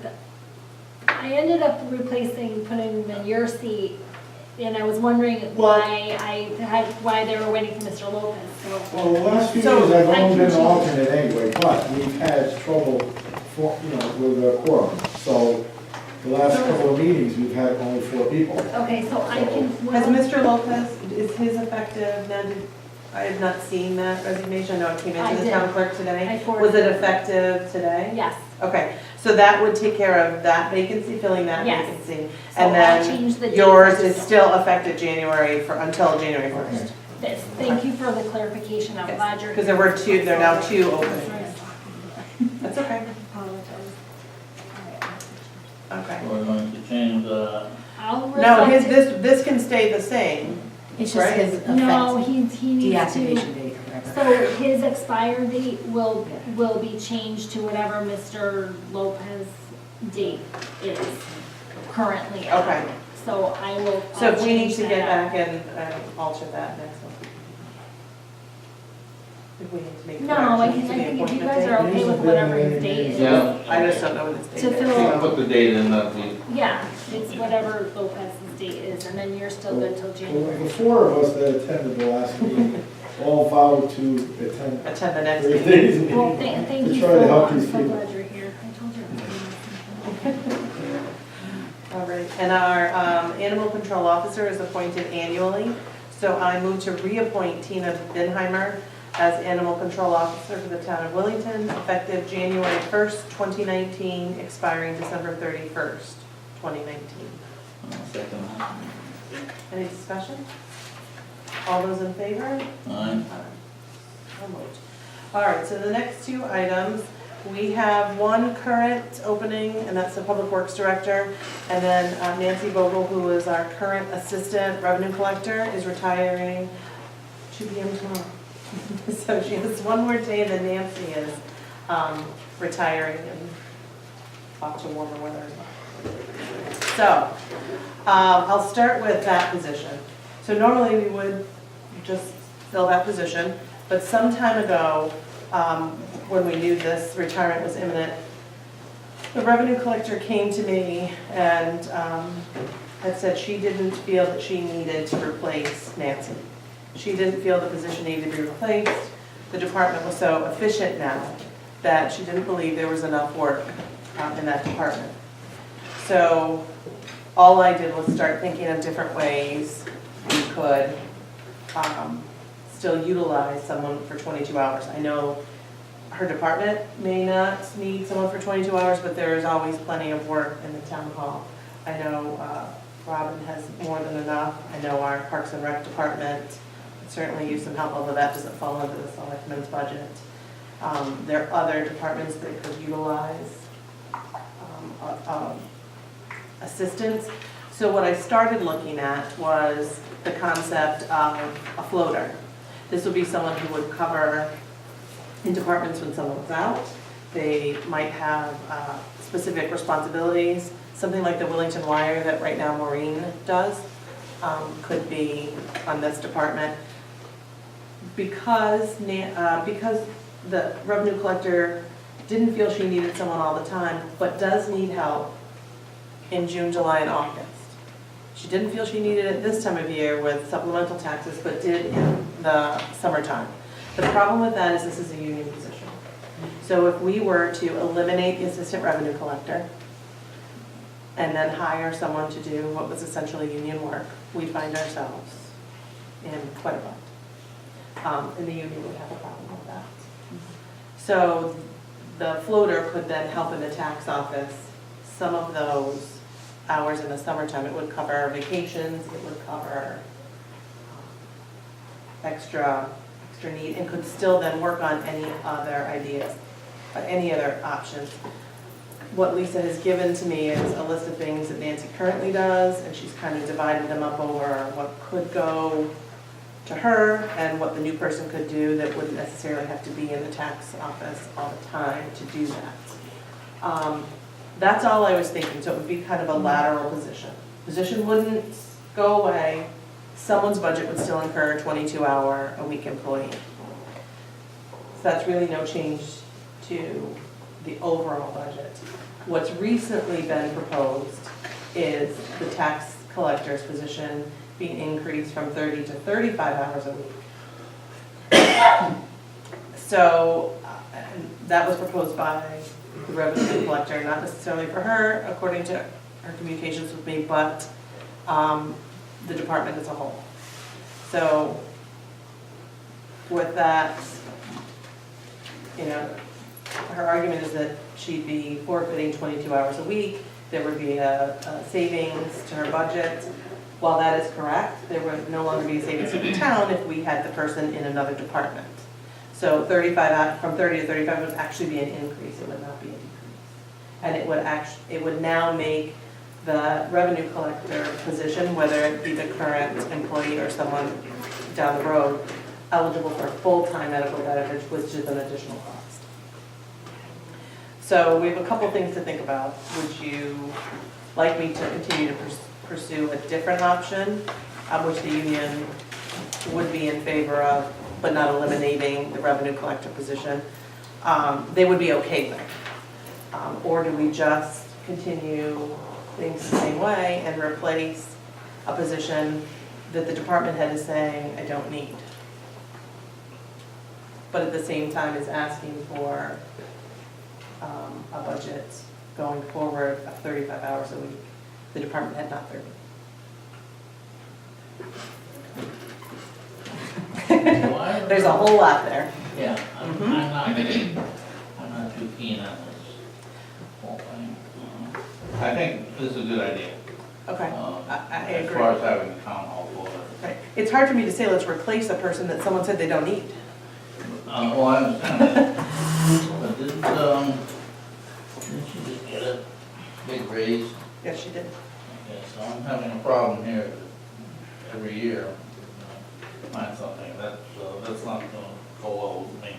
S8: I ended up putting him in your seat, and I was wondering why they were waiting for Mr. Lopez, so.
S11: Well, the last few
S1: So,
S11: years, I've
S8: I
S11: only been an
S8: can-
S11: alternate anyway, but we've had trouble with a quorum. So the last couple of meetings, we've had only 4 people.
S8: Okay, so I can.
S1: has Mr. Lopez, is his effective now, I have not seen that resignation. I know it came
S8: I
S1: into the
S8: did.
S1: town clerk today.
S8: I
S1: Was
S8: forwarded
S1: it
S8: it.
S1: effective today?
S8: Yes.
S1: Okay, so that would take care of that vacancy, filling that
S8: Yes.
S1: vacancy.
S8: So
S1: And
S8: I'll change the
S1: then
S8: date
S1: yours
S8: for
S1: is
S8: Jill.
S1: still effective until January
S11: Okay.
S1: 1st.
S8: Yes, thank you for the clarification, I'm glad you're.
S1: Because there were two, there are now two openings. That's okay. Okay.
S3: We're going to change,
S8: I'll
S1: No,
S8: reflect
S1: this can stay the same.
S5: It's just
S1: Right.
S5: his
S8: it. No,
S5: effect,
S8: he needs
S5: deactivation
S8: to,
S5: date or whatever.
S8: so his expire date will be changed to whatever Mr. Lopez date is currently at.
S1: Okay.
S8: So I will.
S1: So
S8: I'll
S1: if we need
S8: change
S1: to
S8: that
S1: get
S8: out.
S1: back and alter that next one. If we need to make
S8: No, I
S1: corrections
S8: think
S1: to the
S8: if you
S1: appointment
S8: guys are
S1: date.
S8: okay with whatever his date is.
S3: yeah.
S1: I just don't know what his date
S8: To
S1: is.
S8: fill-
S3: You can put the date in that we,
S8: Yeah, it's whatever Lopez's date is, and then you're still good till
S11: Well,
S8: January.
S11: the four of us that attended the last meeting all vowed to attend
S1: Attend the next
S11: Thursday's
S1: meeting.
S11: meeting.
S8: Well, thank
S11: To
S8: you
S11: try to
S8: so
S11: help
S8: much, I'm
S11: these
S8: so
S11: people.
S8: glad you're here. I told you.
S1: All right, and our animal control officer is appointed annually. So I move to reappoint Tina Binheimer as animal control officer for the town of Willington, effective January 1st, 2019, expiring December 31st, 2019.
S3: second that.
S1: Any discussion? All those in favor?
S3: Aye.
S1: So moved. All right, so the next two items, we have one current opening, and that's the Public Works Director. And then Nancy Vogel, who is our current Assistant Revenue Collector, is retiring 2 p.m. tomorrow. So she has one more day, and then Nancy is retiring and off to warmer weather as well. So, I'll start with that position. So normally we would just fill that position, but some time ago, when we knew this retirement was imminent, the revenue collector came to me and had said she didn't feel that she needed to replace Nancy. She didn't feel the position needed to be replaced. The department was so efficient now that she didn't believe there was enough work in that department. So all I did was start thinking of different ways we could still utilize someone for 22 hours. I know her department may not need someone for 22 hours, but there is always plenty of work in the town hall. I know Robin has more than enough. I know our Parks and Rec department could certainly use some help, although that doesn't fall under the selectmen's budget. There are other departments that could utilize assistance. So what I started looking at was the concept of a floater. This would be someone who would cover in departments when someone was out. They might have specific responsibilities. Something like the Willington Wire that right now Maureen does could be on this department. Because the revenue collector didn't feel she needed someone all the time, but does need help in June, July, and August. She didn't feel she needed it this time of year with supplemental taxes, but did in the summertime. The problem with that is this is a union position. So if we were to eliminate the assistant revenue collector and then hire someone to do what was essentially union work, we'd find ourselves in quite a bind. And the union would have a problem with that. So the floater could then help in the tax office some of those hours in the summertime. It would cover vacations, it would cover extra need, and could still then work on any other ideas, any other options. What Lisa has given to me is a list of things that Nancy currently does, and she's kind of divided them up over what could go to her and what the new person could do that wouldn't necessarily have to be in the tax office all the time to do that. That's all I was thinking, so it would be kind of a lateral position. Position wouldn't go away, someone's budget would still incur a 22-hour-a-week employee. So that's really no change to the overall budget. What's recently been proposed is the tax collector's position being increased from 30 to 35 hours a week. So that was proposed by the revenue collector, not necessarily for her, according to her communications with me, but the department as a whole. So with that, you know, her argument is that she'd be forfeiting 22 hours a week, there would be a savings to her budget. While that is correct, there would no longer be a savings to the town if we had the person in another department. So 35, from 30 to 35 would actually be an increase, it would not be a decrease. And it would now make the revenue collector position, whether it be the current employee or someone down the road, eligible for full-time medical benefits, which is an additional cost. So we have a couple things to think about. Would you like me to continue to pursue a different option, which the union would be in favor of, but not eliminating the revenue collector position? They would be okay with. Or do we just continue things the same way and replace a position that the department head is saying, I don't need? But at the same time is asking for a budget going forward of 35 hours a week. The department head, not 30. There's a whole lot there.
S3: Yeah, I'm not too keen on this whole thing. I think this is a good idea.
S1: Okay, I
S3: As
S1: agree.
S3: far as having a town hall floor.
S1: Right. It's hard for me to say, let's replace a person that someone said they don't need.
S3: Well, I understand that. But didn't she just get a big raise?
S1: Yes, she did.
S3: Okay, so I'm having a problem here every year. Find something, that's not gonna go well with me.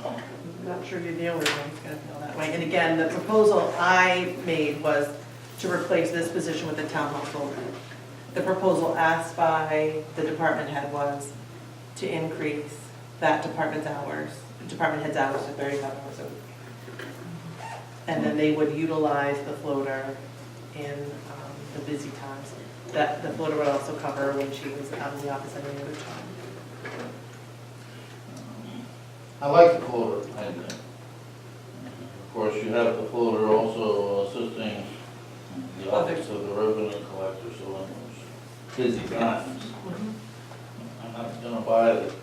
S1: I'm not sure you're the only one who's gonna feel that way. And again, the proposal I made was to replace this position with the town hall folder. The proposal asked by the department head was to increase that department head's hours to 35 hours a week. And then they would utilize the floater in the busy times. That the floater would also cover when she was out of the office at any other time.
S3: I like the floater idea. Of course, you have the floater also assisting the office of the revenue collector, so in those busy times. I'm not gonna buy it.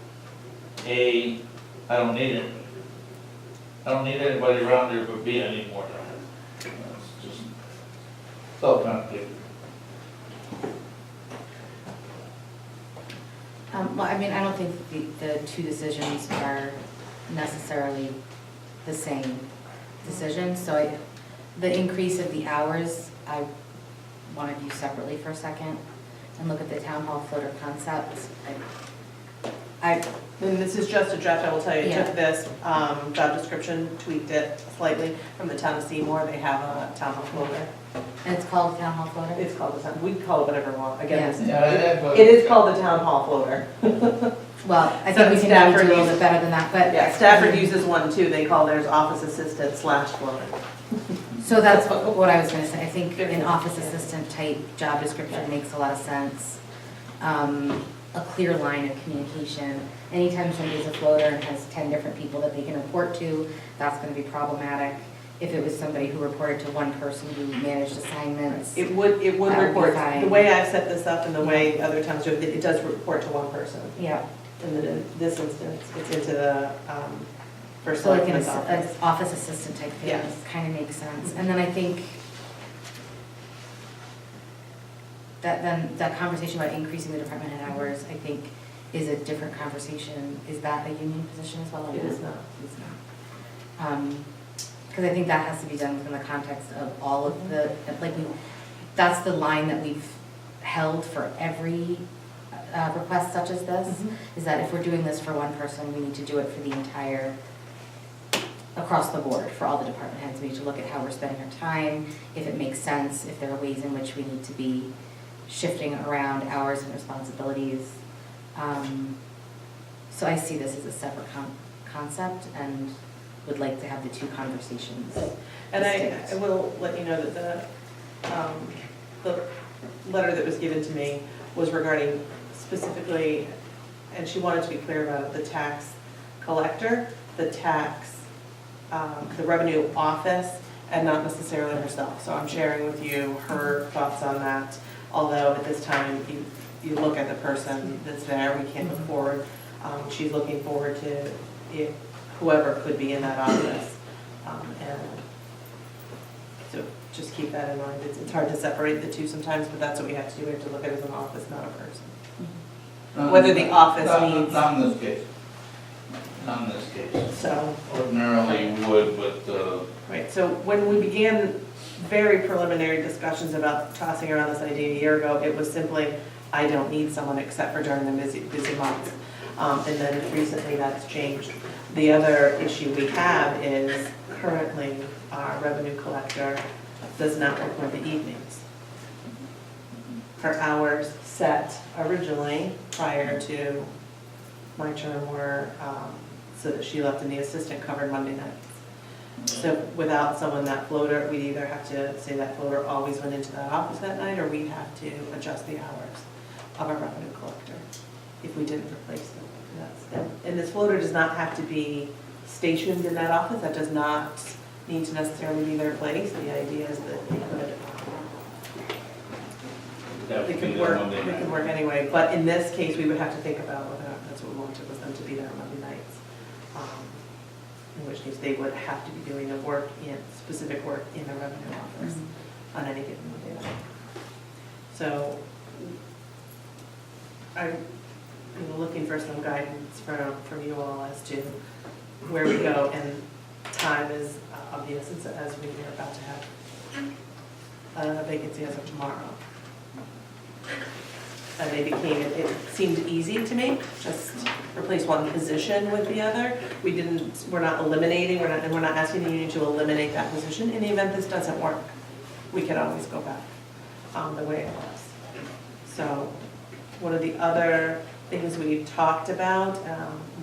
S3: I don't need it. I don't need anybody around here but B, I need more time. It's just self-contradictory.
S5: Well, I mean, I don't think the two decisions are necessarily the same decision, so the increase of the hours, I want to view separately for a second and look at the town hall floater concept.
S1: And this is just a draft, I will tell you,
S5: Yeah.
S1: took this job description, tweaked it slightly from the town of Seymour, they have a town hall floater.
S5: And it's called town hall floater?
S1: It's called the town, we can call it whatever we want, again,
S5: Yeah.
S1: this is-
S3: Yeah,
S1: it is called the town hall floater.
S5: Well, I
S1: So
S5: think we can maybe
S1: Stafford
S5: do a little
S1: uses-
S5: bit better than that, but.
S1: Yeah, Stafford uses one too, they call theirs office assistant / floater.
S5: So that's what I was gonna say, I think an office assistant type job description makes a lot of sense. A clear line of communication. Anytime somebody's a floater and has 10 different people that they can report to, that's gonna be problematic. If it was somebody who reported to one person who managed assignments.
S1: It would
S5: That would be
S1: report,
S5: fine.
S1: the way I've set this up and the way other towns do it, it does report to one person.
S5: Yeah,
S1: And then in this instance, it's into the first
S5: so like an
S1: selectman's office.
S5: office assistant type thing,
S1: Yes.
S5: kind of makes sense. And then I think that conversation about increasing the department head hours, I think, is a different conversation. Is that a union position as well? or
S1: It is not.
S5: It's not. Because I think that has to be done within the context of all of the, that's the line that we've held for every request such as this, is that if we're doing this for one person, we need to do it for the entire, across the board, for all the department heads. We need to look at how we're spending our time, if it makes sense, if there are ways in which we need to be shifting around hours and responsibilities. So I see this as a separate concept and would like to have the two conversations.
S1: And I
S5: distinct.
S1: will let you know that the letter that was given to me was regarding specifically, and she wanted to be clear about it, the tax collector, the revenue office, and not necessarily herself. So I'm sharing with you her thoughts on that, although at this time you look at the person that's there, we can't move forward. She's looking forward to whoever could be in that office. And so just keep that in mind. It's hard to separate the two sometimes, but that's what we have to do. We have to look at it as an office, not a person. Whether the office needs.
S3: Not in this case. Not in this case.
S1: So,
S3: Ordinarily you would, but,
S1: right, so when we began very preliminary discussions about tossing around this idea a year ago, it was simply, I don't need someone except for during the busy months. And then recently that's changed. The other issue we have is currently our revenue collector does not work in the evenings. Her hours set originally prior to my term were so that she left and the assistant covered Monday nights. So without someone that floater, we'd either have to say that floater always went into that office that night, or we'd have to adjust the hours of our revenue collector if we didn't replace them. And this floater does not have to be stationed in that office. That does not need to necessarily be their place. The idea is that they could work anyway. But in this case, we would have to think about whether or not that's what we wanted, was them to be there on Monday nights. In which case they would have to be doing the work specific work in the revenue office on any given Monday night. So I'm looking for some guidance from you all as to where we go, and time is of the essence as we are about to have a vacancy as of tomorrow. And it seemed easy to me, just replace one position with the other. We're not eliminating, we're not asking the union to eliminate that position. In the event this doesn't work, we can always go back the way it was. So one of the other things we talked about,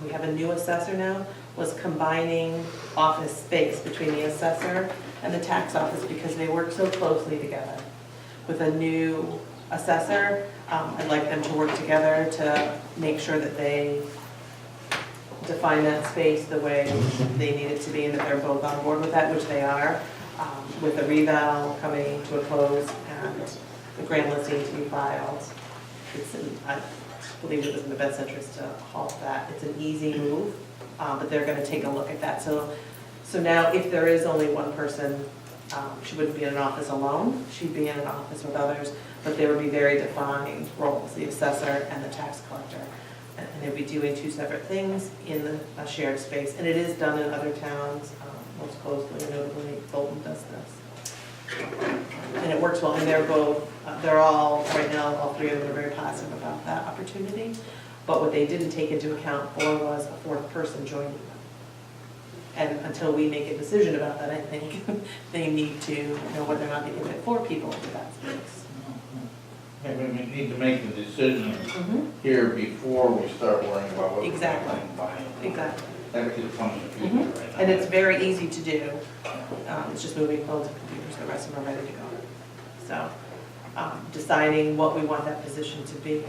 S1: we have a new assessor now, was combining office space between the assessor and the tax office because they work so closely together. With a new assessor, I'd like them to work together to make sure that they define that space the way they need it to be and that they're both on board with that, which they are. With the reval coming to a close and the grant listing to be filed, I believe it was in the best interest to halt that. It's an easy move, but they're going to take a look at that. So now if there is only one person, she wouldn't be in an office alone. She'd be in an office with others, but there would be very defined roles, the assessor and the tax collector. And they'd be doing two separate things in a shared space. And it is done in other towns, most closely, notably Bolton does this. And it works well, and they're all, right now, all three of them are very positive about that opportunity. But what they didn't take into account for was a fourth person joining them. And until we make a decision about that, I think they need to know whether or not they can fit 4 people into that space.
S3: maybe we need to make the decision here before we start worrying about what we're
S1: Exactly.
S3: buying.
S1: Exactly.
S3: That could come in the future right now.
S1: And it's very easy to do. It's just moving phones and computers, the rest of them are ready to go. So deciding what we want that position to be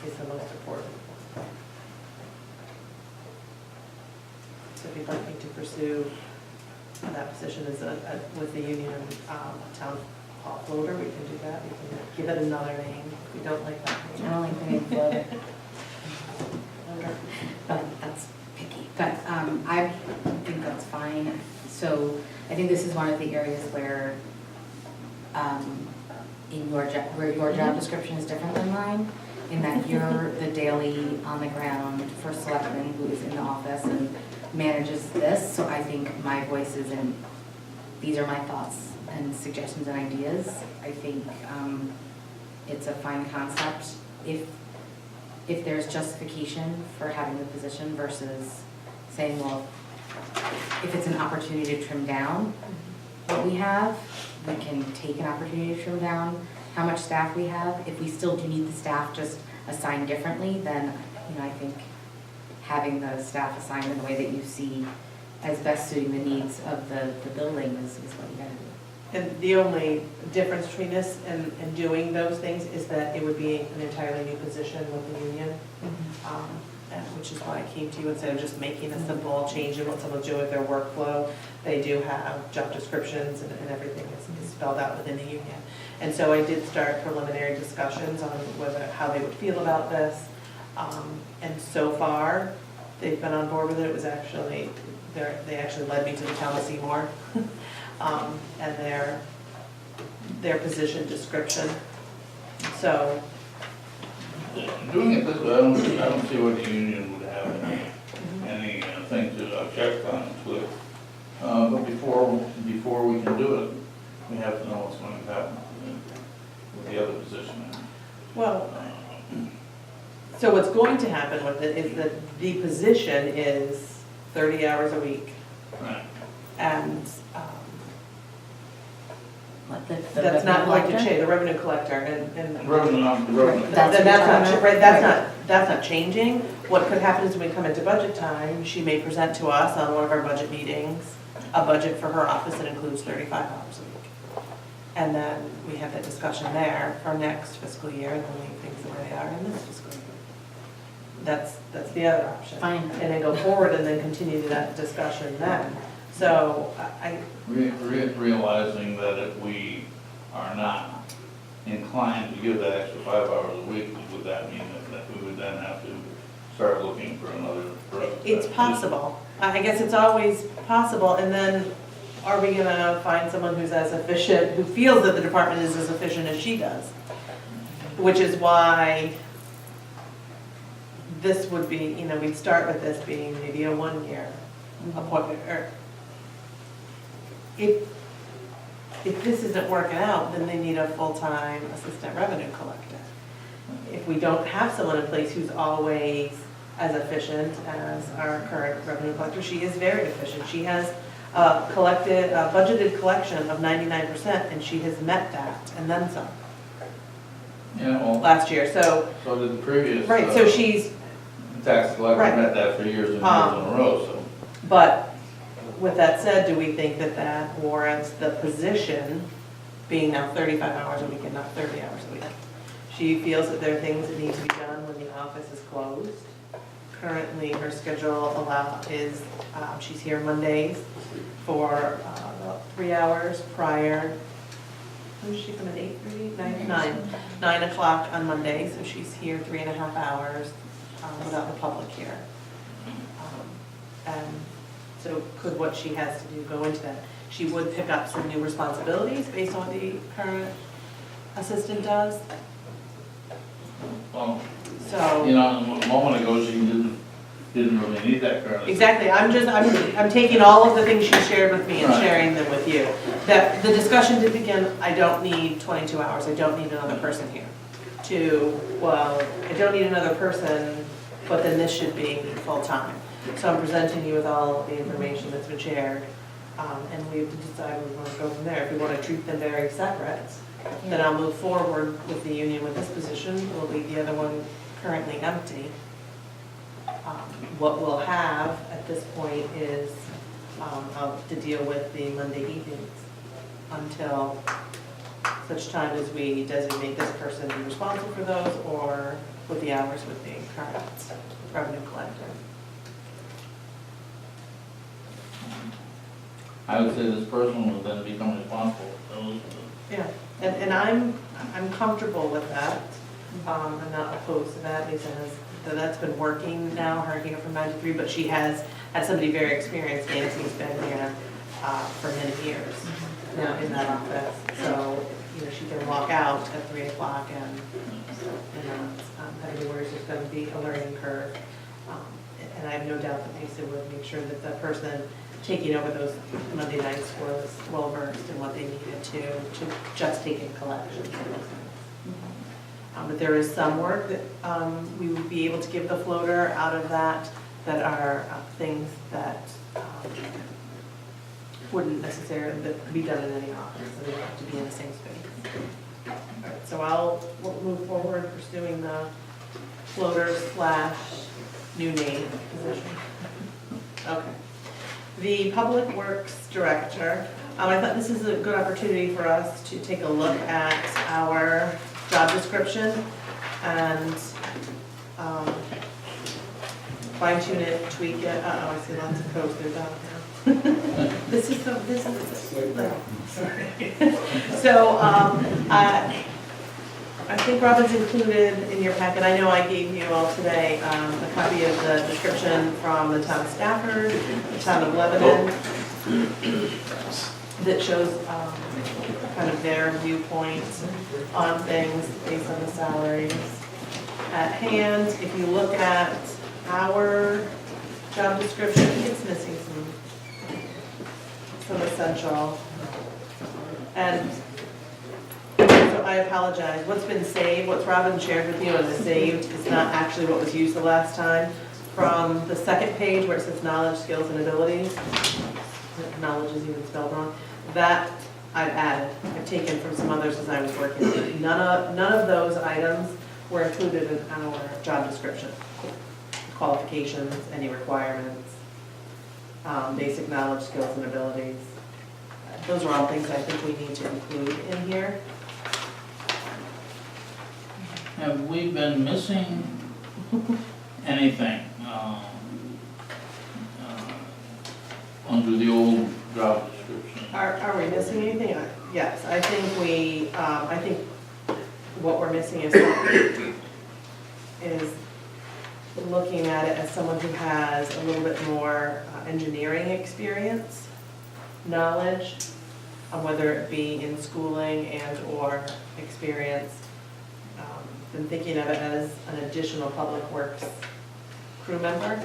S1: is the most important. So if you'd like me to pursue that position as with the union town hall floater, we can do that. We can give it another name if we don't like that name.
S5: I don't like the name floater. But that's picky, but I think that's fine. So I think this is one of the areas where where your job description is different than mine, in that you're the daily on the ground first selectman who is in the office and manages this. So I think my voice is in, these are my thoughts and suggestions and ideas. I think it's a fine concept. If there's justification for having the position versus saying, well, if it's an opportunity to trim down what we have, we can take an opportunity to trim down how much staff we have. If we still do need the staff just assigned differently, then I think having the staff assigned in the way that you see as best suiting the needs of the building is what you gotta do.
S1: And the only difference between this and doing those things is that it would be an entirely new position with the union. which is why I came to you instead of just making a simple change in what someone's doing with their workflow. They do have job descriptions and everything is spelled out within the union. And so I did start preliminary discussions on how they would feel about this. And so far, they've been on board with it. It was actually, they actually led me to the town of Seymour. And their position description. So,
S3: Doing it this way, I don't see what the union would have any thing to object on to it. But before we can do it, we have to know what's going to happen with the other position.
S1: well, so what's going to happen with it is that the position is 30 hours a week.
S3: Right.
S1: And
S5: What, the
S1: that's not going to
S5: collector?
S1: change, the revenue collector and.
S3: Revenue.
S5: That's
S1: Then
S5: what you're talking about?
S1: that's not changing. What could happen is when we come into budget time, she may present to us on one of our budget meetings, a budget for her office that includes 35 hours a week. And then we have that discussion there for next fiscal year, and then leave things the way they are in this fiscal year. That's the other option.
S5: Fine.
S1: And then go forward and then continue that discussion then. So I,
S3: Realizing that if we are not inclined to give that extra 5 hours a week, would that mean that we would then have to start looking for another?
S1: it's possible. I guess it's always possible, and then are we gonna find someone who's as efficient, who feels that the department is as efficient as she does? Which is why this would be, we'd start with this being maybe a 1-year appointment, or if this isn't working out, then they need a full-time assistant revenue collector. If we don't have someone in place who's always as efficient as our current revenue collector, she is very efficient. She has collected, a budgeted collection of 99%, and she has met that, and then some,
S3: Yeah, well,
S1: last year, so,
S3: so did the previous.
S1: right, so she's,
S3: Tax collector
S1: Right.
S3: met that for years and years in a row, so.
S1: but with that said, do we think that that warrants the position being now 35 hours a week and not 30 hours a week? She feels that there are things that need to be done when the office is closed. Currently, her schedule is, she's here Mondays for about 3 hours prior. When does she come at 8:30? 9 o'clock on Monday, so she's here 3.5 hours without the public here. And so could what she has to do go into that? She would pick up some new responsibilities based on what the current assistant does.
S3: Well,
S1: So,
S3: a moment ago, she didn't really need that currently.
S1: exactly, I'm taking all of the things she shared with me and
S3: Right.
S1: sharing them with you. That the discussion did begin, I don't need 22 hours, I don't need another person here. I don't need another person, but then this should be full-time. So I'm presenting you with all of the information that's been shared, and we have to decide where we want to go from there. If we want to treat them very separate, then I'll move forward with the union with this position, we'll leave the other one currently empty. What we'll have at this point is to deal with the Monday evenings until such time as we designate this person to be responsible for those, or with the hours with the current revenue collector.
S3: I would say this person would then become responsible for those.
S1: Yeah, and I'm comfortable with that. I'm not opposed to that, Lisa that's been working now, her here from 93, but she has had somebody very experienced. Nancy's been here for many years now in that office. So, she can walk out at 3 o'clock and, having to worry there's going to be a learning curve. And I have no doubt that Lisa would make sure that the person taking over those Monday nights was well versed in what they needed to just take in collections. But there is some work that we would be able to give the floater out of that are things that wouldn't necessarily be done in any office, and they don't have to be in the same space. All right, so we'll move forward pursuing the floater / new name position. Okay. The Public Works Director, I thought this is a good opportunity for us to take a look at our job description and fine tune it, tweak it. Uh-oh, I see lots of codes there down now. This is sorry. So, I think Robin's included in your packet. I know I gave you all today a copy of the description from the town of Stafford, the town of Lebanon, that shows kind of their viewpoint on things based on the salaries at hand. If you look at our job description, it's missing some essential. And so I apologize. What's been saved, what's Robin shared with you and is saved is not actually what was used the last time. From the second page where it says knowledge, skills, and abilities, knowledge is even spelled wrong, that I've added. I've taken from some others as I was working. None of those items were included in our job description. Qualifications, any requirements, basic knowledge, skills, and abilities. Those are all things I think we need to include in here.
S3: Have we been missing anything under the old job description?
S1: Are we missing anything? Yes, I think what we're missing is looking at it as someone who has a little bit more engineering experience, knowledge, whether it be in schooling and or experience. Been thinking of it as an additional public works crew member.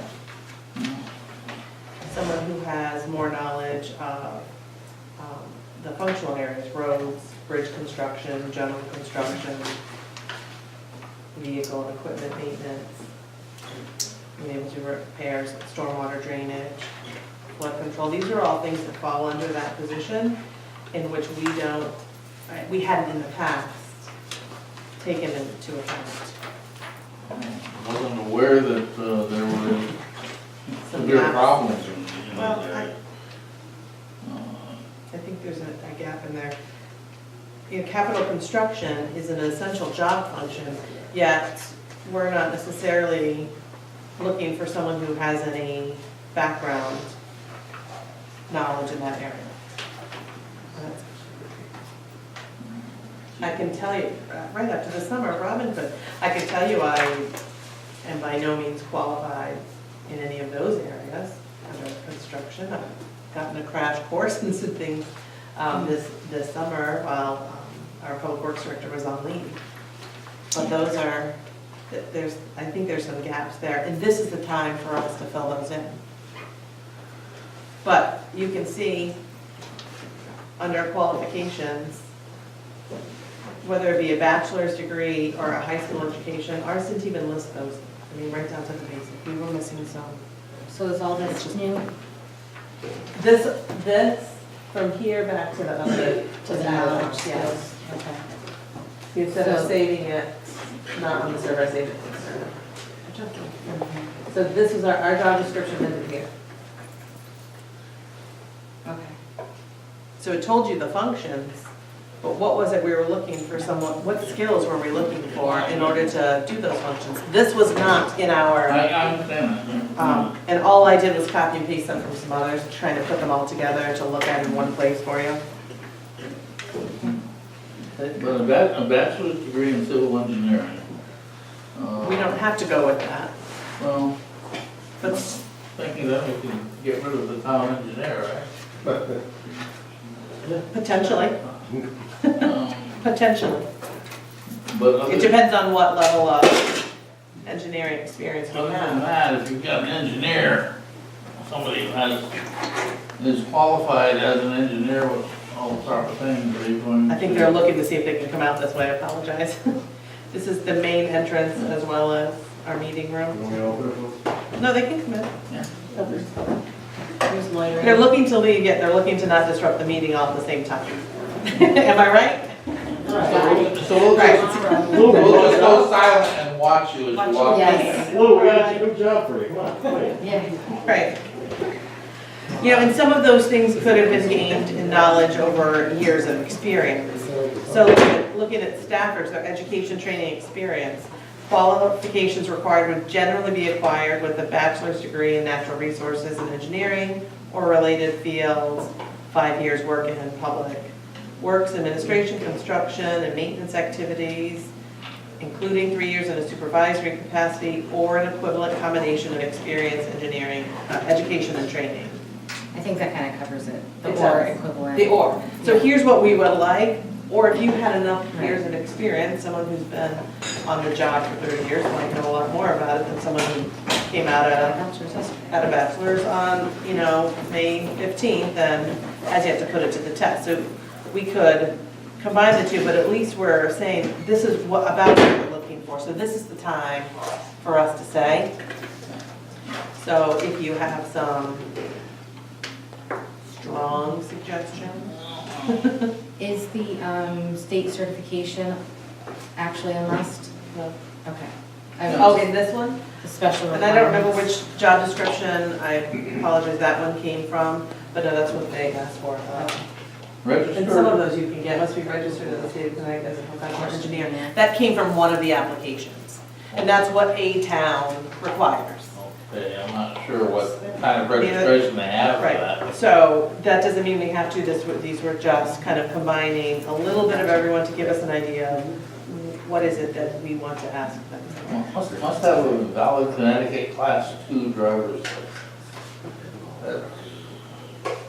S1: Someone who has more knowledge of the functional areas, roads, bridge construction, general construction, vehicle and equipment maintenance, being able to repair stormwater drainage, flood control. These are all things that fall under that position in which we hadn't in the past taken into account.
S3: I wasn't aware that there were
S1: Some
S3: severe
S1: gaps.
S3: problems in
S1: Well,
S3: that area.
S1: I think there's a gap in there. You know, capital construction is an essential job function, yet we're not necessarily looking for someone who has any background knowledge in that area. I can tell you, right after the summer, Robin, but I can tell you I am by no means qualified in any of those areas under construction. I've gotten a crash course in some things this summer while our public works director was on leave. But those are, I think there's some gaps there, and this is the time for us to fill those in. But you can see under qualifications, whether it be a bachelor's degree or a high school education, ours didn't even list those. I mean, right down to the basic. We were missing some.
S5: So is all this new?
S1: This, from here back to the other,
S5: To the knowledge,
S1: yes.
S5: Okay.
S1: Instead of
S5: So-
S1: saving it, not on the server, I saved it on the server. So this is our job description ended here.
S5: Okay.
S1: So it told you the functions, but what was it we were looking for someone, what skills were we looking for in order to do those functions? This was not in our,
S3: I understand that.
S1: and all I did was copy and paste them from some others, trying to put them all together to look at in one place for you.
S3: But a bachelor's degree in civil engineering.
S1: We don't have to go with that,
S3: Well,
S1: but
S3: thinking that we can get rid of the town engineer, right?
S1: potentially,
S3: Um,
S1: potentially.
S3: But other
S1: It depends on what level of engineering experience we
S3: than
S1: have.
S3: that, if you've got an engineer, somebody who is qualified as an engineer with all the proper things, are you going to?
S1: I think they're looking to see if they can come out this way, I apologize. This is the main entrance as well as our meeting room. No, they can come in.
S3: Yeah.
S5: Here's Moira.
S1: They're looking to leave, yet they're looking to not disrupt the meeting all at the same time. Am I right?
S3: So we'll just go silent and watch you as you walk in.
S5: Yes.
S11: Lou, we got a good job for you, come on, please.
S5: Yeah.
S1: Right. You know, and some of those things could have been gained in knowledge over years of experience. So looking at staffers, their education, training, experience, qualifications required would generally be acquired with a bachelor's degree in natural resources and engineering or related fields, 5 years work in public works, administration, construction, and maintenance activities, including 3 years in a supervisory capacity or an equivalent combination of experience, engineering, education, and training.
S5: I think that kind of covers it, the
S1: It
S5: or
S1: does.
S5: equivalent.
S1: The or. So
S5: Yeah.
S1: here's what we would like, or if you had enough
S5: Right.
S1: years of experience, someone who's been on the job for 30 years might know a lot more about it than someone who came out
S5: Bachelor's history.
S1: at a bachelor's on, May 15th and has yet to put it to the test. So we could combine the two, but at least we're saying, this is what about what we're looking for. So this is the time for us to say. So if you have some strong suggestions.
S5: Is the state certification actually a must?
S1: No.
S5: Okay.
S1: Oh, in this one?
S5: The special
S1: And I don't remember
S5: requirements.
S1: which job description, I apologize, that one came from, but no, that's what they asked for. And some of those you can get, must be registered in the state of Connecticut as a professional engineer. That came from one of the applications. And that's what a town requires.
S3: Okay, I'm not sure what kind of registration they have for
S1: Right,
S3: that.
S1: so that doesn't mean we have to, these were just kind of combining a little bit of everyone to give us an idea of what is it that we want to ask them.
S3: Must have a valid Connecticut Class 2 driver's license.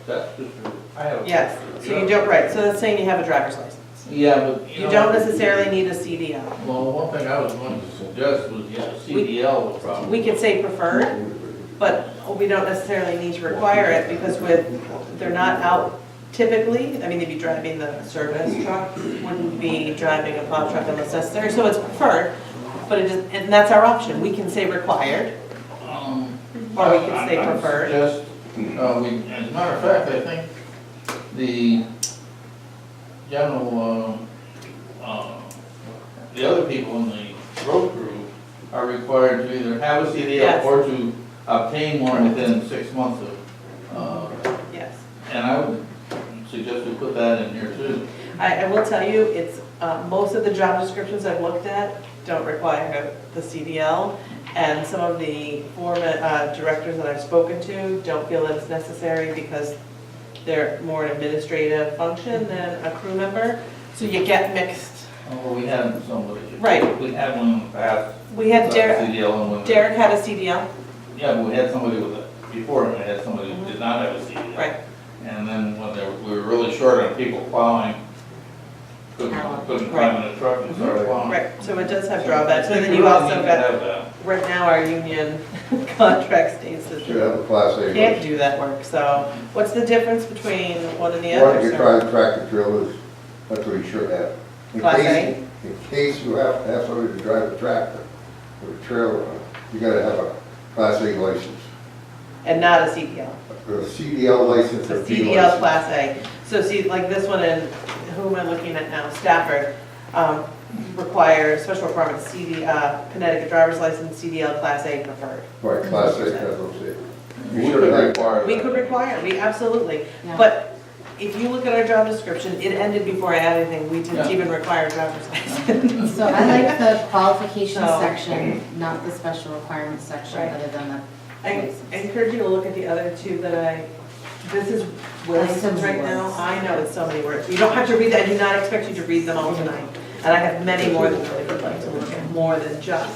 S3: That's just, I have.
S1: Yes, so you don't, right, so that's saying you have a driver's license.
S3: Yeah, but.
S1: You don't necessarily need a CDL.
S3: Well, one thing I was going to suggest was, yeah, CDL was probably.
S1: We could say preferred, but we don't necessarily need to require it because they're not out typically. I mean, they'd be driving the service truck, wouldn't be driving a plow truck unless necessary, so it's preferred. But and that's our option. We can say required, or we can say
S3: I would
S1: preferred.
S3: suggest, as a matter of fact, I think the general, the other people in the road crew are required to either have a CDL
S1: Yes.
S3: or to obtain one within 6 months of,
S1: Yes.
S3: and I would suggest we put that in here too.
S1: I will tell you, it's, most of the job descriptions I've looked at don't require the CDL. And some of the directors that I've spoken to don't feel that it's necessary because they're more an administrative function than a crew member. So you get mixed.
S3: Well, we had somebody.
S1: Right.
S3: We had one in the past.
S1: We had
S3: without
S1: Derek,
S3: CDL and when.
S1: Derek had a CDL,
S3: Yeah, but we had somebody with it, before him, we had somebody who did not have a CDL.
S1: right.
S3: And then when we were really short on people plowing, couldn't climb in a truck and start plowing.
S1: Right, so it does have drawbacks.
S3: I think
S1: And then
S3: we
S1: you
S3: really
S1: also
S3: need to
S1: got,
S3: have that.
S1: right now, our union contract states that
S12: Should have a Class A.
S1: can't do that work. So what's the difference between one and the
S12: One,
S1: other?
S12: you
S1: sir?
S12: try to tractor trailers, that's what you should have. In
S1: Class
S12: case- In case you have to have somebody to drive a tractor or a trailer, you gotta have a Class A license.
S1: And not a CDL.
S12: A CDL license
S1: A
S12: or B
S1: CDL
S12: license.
S1: Class A. So see, like this one in, who am I looking at now? Stafford, requires, special requirement, Connecticut driver's license, CDL Class A preferred.
S12: Right, Class A, that's what I'm saying.
S3: We
S12: You
S3: should
S12: should have.
S3: require
S1: We
S3: that.
S1: could require, we absolutely.
S5: Yeah.
S1: But if you look at our job description, it ended before I had anything. We didn't
S3: Yeah.
S1: even require a driver's license.
S5: So I like the qualifications
S1: So-
S5: section, not the special requirements section,
S1: Right.
S5: other than the
S1: I
S5: license.
S1: encourage you to look at the other two that this is
S5: so
S1: Willington's
S5: many
S1: right now.
S5: words.
S1: I know it's so many words. You don't have to read that. I do not expect you to read them all tonight. And I have many more than that if you'd like to look at, more than just.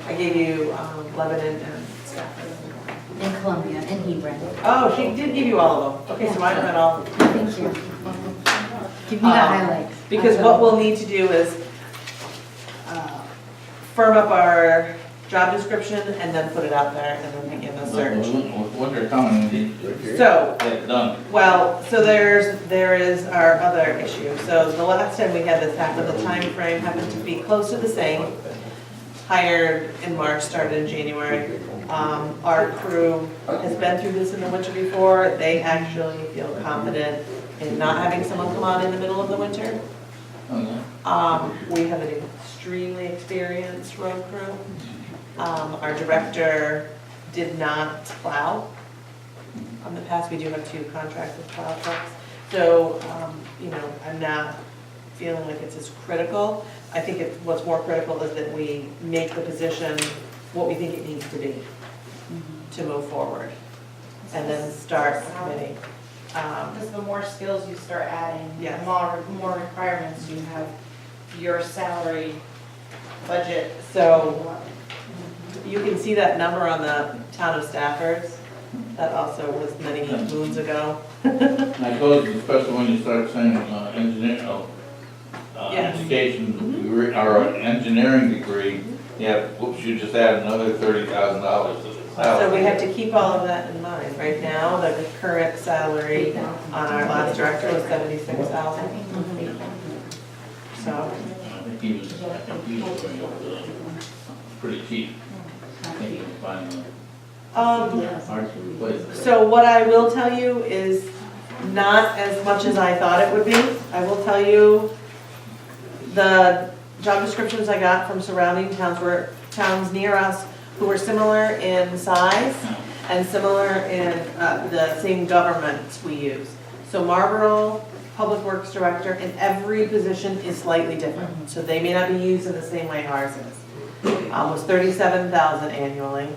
S1: I gave you Lebanon and Stafford.
S5: In Columbia, and Hebron.
S1: Oh, she did give you all of them. Okay, so I read all of them.
S5: Thank you. Give me the highlights.
S1: Because what we'll need to do is firm up our job description and then put it out there and then begin the search.
S3: With winter coming, we need to
S1: So,
S3: get it done.
S1: well, so there is our other issue. So the last time we had this happen, the time frame happened to be close to the same. Hired in March, started in January. Our crew has been through this in the winter before. They actually feel confident in not having someone come on in the middle of the winter.
S3: Okay.
S1: We have an extremely experienced road crew. Our director did not plow. In the past, we do have 2 contracts with plow trucks. So, I'm not feeling like it's as critical. I think what's more critical is that we make the position what we think it needs to be to move forward, and then start the committee.
S13: Because the more skills you start adding,
S1: Yes.
S13: the more requirements you have, your salary budget.
S1: So you can see that number on the town of Stafford's. That also was many moons ago.
S3: And I suppose, especially when you start saying
S1: Yes.
S3: education degree, or engineering degree, you just add another $30,000 to the
S1: So
S3: salary.
S1: we have to keep all of that in mind. Right now, the current salary on our last director was 76,000. So,
S3: I think he was pretty cheap. I think he was finding it hard to replace it.
S1: so what I will tell you is not as much as I thought it would be. I will tell you, the job descriptions I got from surrounding towns were towns near us who were similar in size and similar in the same government we use. So Marlboro Public Works Director, in every position is slightly different. So they may not be used in the same way ours is. Was 37,000 annually.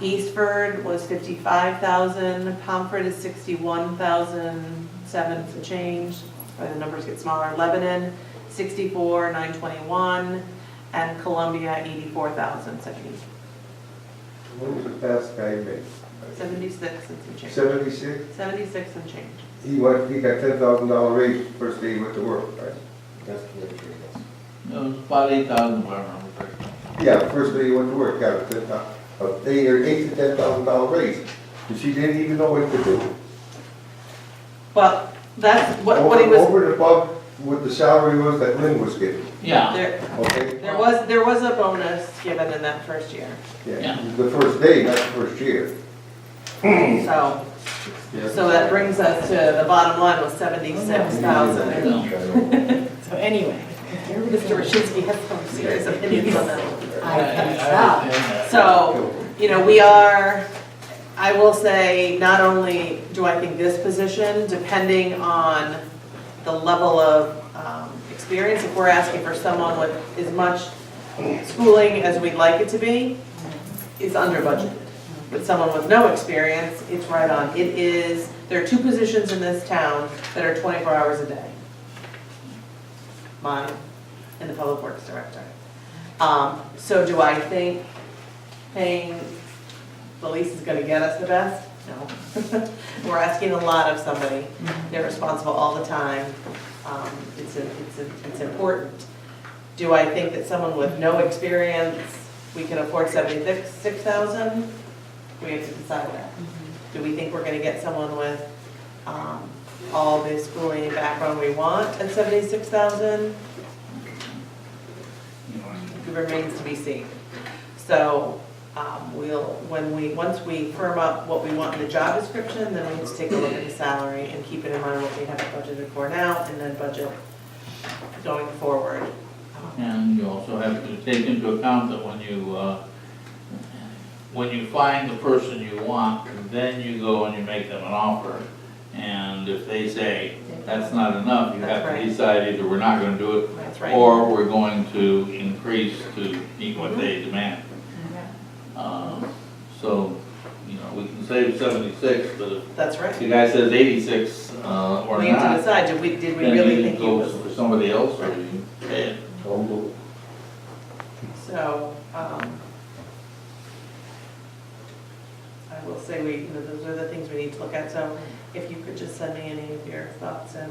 S1: Eastford was 55,000, Pomfret is 61,000, seven some change, the numbers get smaller. Lebanon, 64,921, and Columbia, 84,070.
S12: What was the past guy made?
S1: 76 and some change.
S12: 76?
S1: 76 and change.
S12: He got $10,000 raise first day he went to work, right? That's the way it is.
S3: It was about 8,000, if I remember correctly.
S12: Yeah, first day he went to work, got a $8,000 to $10,000 raise. And she didn't even know what to do.
S1: Well, that's what he was,
S12: Over and above what the salary was that Lynn was getting,
S3: Yeah,
S12: okay?
S1: there was a bonus given in that first year.
S12: Yeah, the first day, not the first year.
S1: So that brings us to, the bottom line was 76,000. So anyway, Mr. Rashidski has some serious opinions on that. So, we are, I will say, not only do I think this position, depending on the level of experience, if we're asking for someone with as much schooling as we'd like it to be, it's under budgeted. With someone with no experience, it's right on. There are two positions in this town that are 24 hours a day. Mine and the Public Works Director. So do I think paying the least is gonna get us the best? No. We're asking a lot of somebody. They're responsible all the time. It's important. Do I think that someone with no experience, we can afford 76,000? We have to decide that. Do we think we're gonna get someone with all the schooling and background we want at 76,000? It remains to be seen. So once we firm up what we want in the job description, then we have to take a look at the salary and keep it in mind what we have it budgeted for now, and then budget going forward.
S3: and you also have to take into account that when you find the person you want, then you go and you make them an offer. And if they say, that's not enough, you have to decide either we're not gonna do it,
S1: That's right.
S3: or we're going to increase to meet what they demand. So, we can say 76, but if
S1: That's right.
S3: the guy says 86, or
S1: We have to
S3: not,
S1: decide, did we
S3: then
S1: really
S3: you
S1: think he
S3: go
S1: was?
S3: for somebody else, or you pay it.
S1: So, I will say those are the things we need to look at. So if you could just send me any of your thoughts and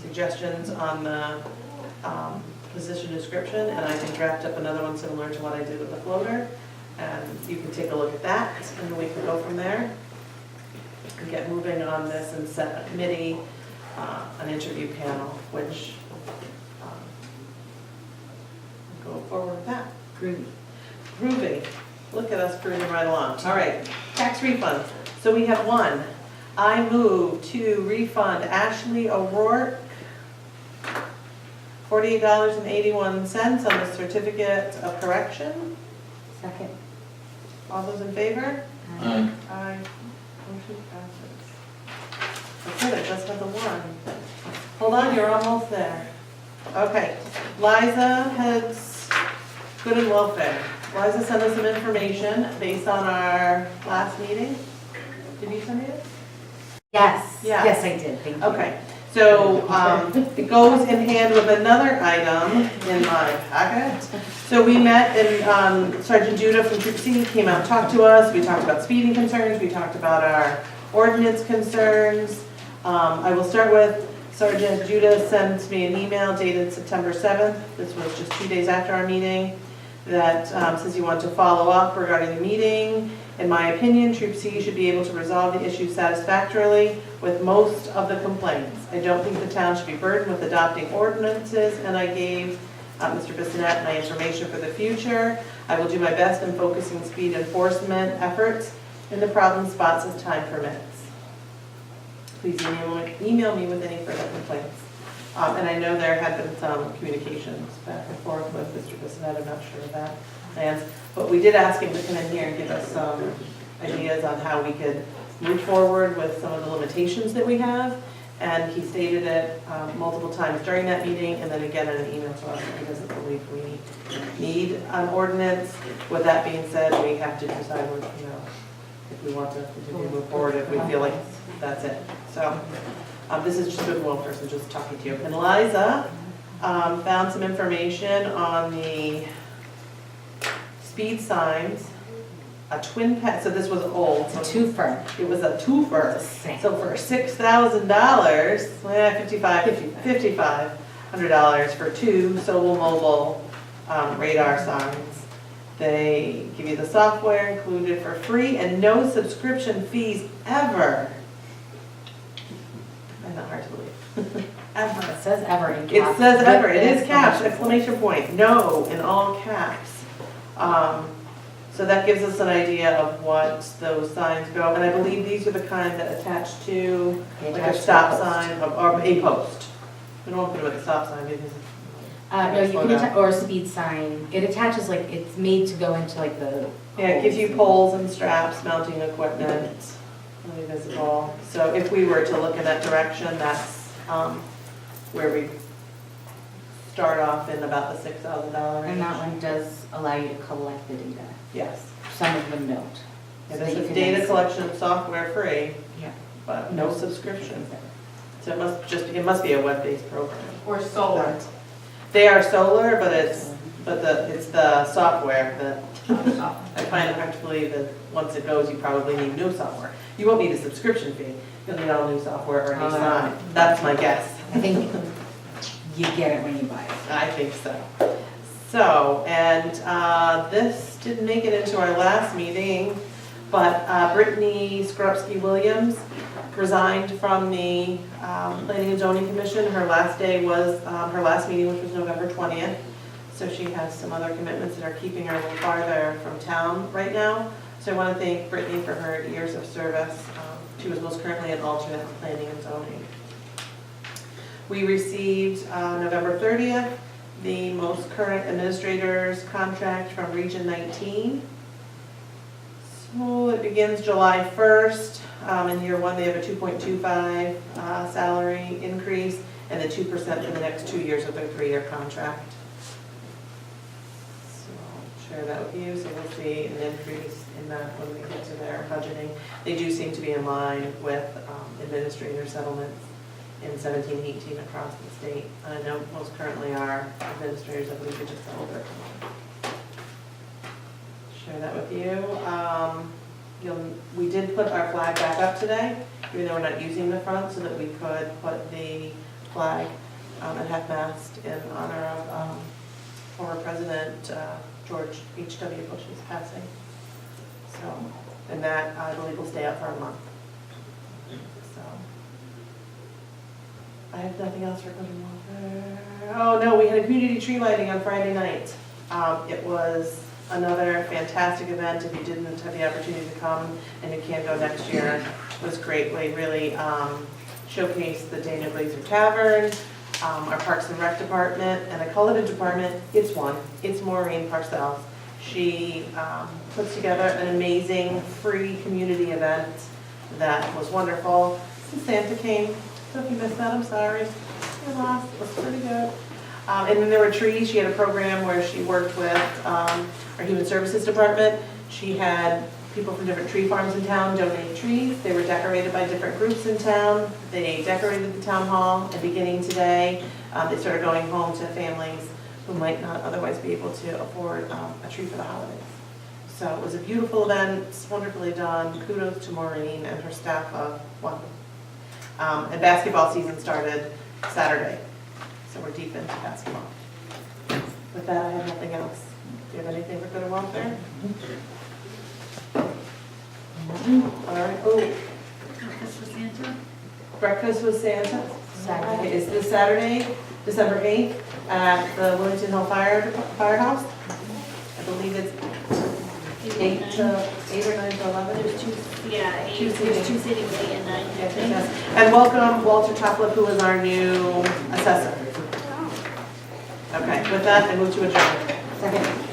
S1: suggestions on the position description, and I can draft up another one similar to what I did with the floater. And you can take a look at that, and we can go from there and get moving on this and set a committee, an interview panel, which go forward with that. Groovy. Look at us cruising right along. All right, tax refunds. So we have one. I move to refund Ashley O'Rourke $48.81 on the certificate of correction.
S5: Second.
S1: All those in favor?
S3: Aye.
S1: Aye. Motion passes. Okay, that just have the one. Hold on, you're almost there. Okay, Liza has good and welfare. Liza sent us some information based on our last meeting. Did you send me it?
S5: Yes,
S1: Yeah.
S5: yes, I did, thank you.
S1: Okay, so it goes in hand with another item in my packet. So we met and Sergeant Judah from Troop C came out and talked to us. We talked about speeding concerns, we talked about our ordinance concerns. I will start with Sergeant Judah sent me an email dated September 7th. This was just 2 days after our meeting that says he wanted to follow up regarding the meeting. In my opinion, Troop C should be able to resolve the issue satisfactorily with most of the complaints. I don't think the town should be burdened with adopting ordinances, and I gave Mr. Bissonette my information for the future. I will do my best in focusing speed enforcement efforts in the problem spots as time permits. Please email me with any further complaints. And I know there had been some communications back and forth with Mr. Bissonette, I'm not sure of that plans. But we did ask him to come in here and give us some ideas on how we could move forward with some of the limitations that we have. And he stated it multiple times during that meeting and then again in an email to us. He doesn't believe we need an ordinance. With that being said, we have to decide what, if we want to continue to move forward, if we feel like that's it. So this is just a one person just talking to you. And Liza found some information on the speed signs, a twin pass, so this was old.
S5: It's a twofer.
S1: It was a twofer.
S5: Same.
S1: So for $6,000, $5,500 for two Sobel Mobile radar signs. They give you the software included for free and no subscription fees ever. I find that hard to believe. Ever.
S5: It says ever in
S1: It
S5: caps.
S1: says ever, it
S5: With
S1: is caps,
S5: exclamation
S1: exclamation point, no, in all caps. So that gives us an idea of what those signs go, and I believe these are the kind that attach to
S5: They
S1: like
S5: attach
S1: a
S5: to
S1: stop
S5: a post.
S1: sign or a post. We don't want to put it with a stop sign because.
S5: No, you
S1: Slow
S5: can
S1: down.
S5: attach, or a speed sign. It attaches like, it's made to go into like the.
S1: Yeah, it gives you poles and straps, mounting equipment, really visible. So if we were to look in that direction, that's where we start off in about the $6,000 range.
S5: And that one does allow you to collect the data.
S1: Yes.
S5: Some of them don't.
S1: Yeah,
S5: So
S1: this
S5: you
S1: is
S5: can
S1: data
S5: then-
S1: collection software free,
S5: Yeah.
S1: but no subscription. So it must be a web-based program.
S10: Or solar.
S1: They are solar, but it's the software that, I find it hard to believe that once it goes, you probably need new software. You won't need a subscription fee, you'll need all new software or a new sign. That's my guess.
S5: I think you get it when you buy it.
S1: I think so. So, and this didn't make it into our last meeting, but Brittany Skorupski-Williams resigned from the Planning and Zoning Commission. Her last day was her last meeting, which was November 20th. So she has some other commitments that are keeping her a little farther from town right now. So I want to thank Brittany for her years of service. She was most currently an alternate in Planning and Zoning. We received November 30th, the most current administrator's contract from Region 19. So it begins July 1st. In year one, they have a 2.25 salary increase and the 2% for the next 2 years of their 3-year contract. So I'll share that with you. So we'll see an increase in that when we get to their budgeting. They do seem to be in line with administrator settlements in 17, 18 across the state. I know most currently our administrators, I believe, are just over. Share that with you. We did put our flag back up today, even though we're not using the front, so that we could put the flag at half-mast in honor of former President George H.W. Bush's passing. So, and that, I believe, will stay up for a month. So, I have nothing else for good and welfare. Oh, no, we had a community tree lighting on Friday night. It was another fantastic event. If you didn't have the opportunity to come and you can go next year, it was great. We really showcased the Dana Glazer Tavern, our Parks and Rec department, and I call it a department, it's one. It's Maureen Parcells. She puts together an amazing free community event that was wonderful. Santa came, so if you missed that, I'm sorry. Your loss, it was pretty good. And then there were trees. She had a program where she worked with our Human Services Department. She had people from different tree farms in town donate trees. They were decorated by different groups in town. They decorated the town hall, and beginning today, they started going home to families who might not otherwise be able to afford a tree for the holidays. So it was a beautiful event, it's wonderfully done. Kudos to Maureen and her staff of one. And basketball season started Saturday, so we're deep into basketball. With that, I have nothing else. Do you have anything for good or welfare? All right, oh,
S8: Breakfast with Santa?
S1: breakfast with Santa.
S5: Saturday.
S1: Is this Saturday, December 8th, at the WIllington Hill Firehouse? I believe it's 8 or 9 to 11.
S8: There's two, yeah,
S1: Two
S8: there's
S1: seating.
S8: 2 sittings, 8 and 9.
S1: Yeah, fantastic. And welcome Walter Topliff, who is our new assessor. Okay, with that, I move to adjourn.
S5: Second.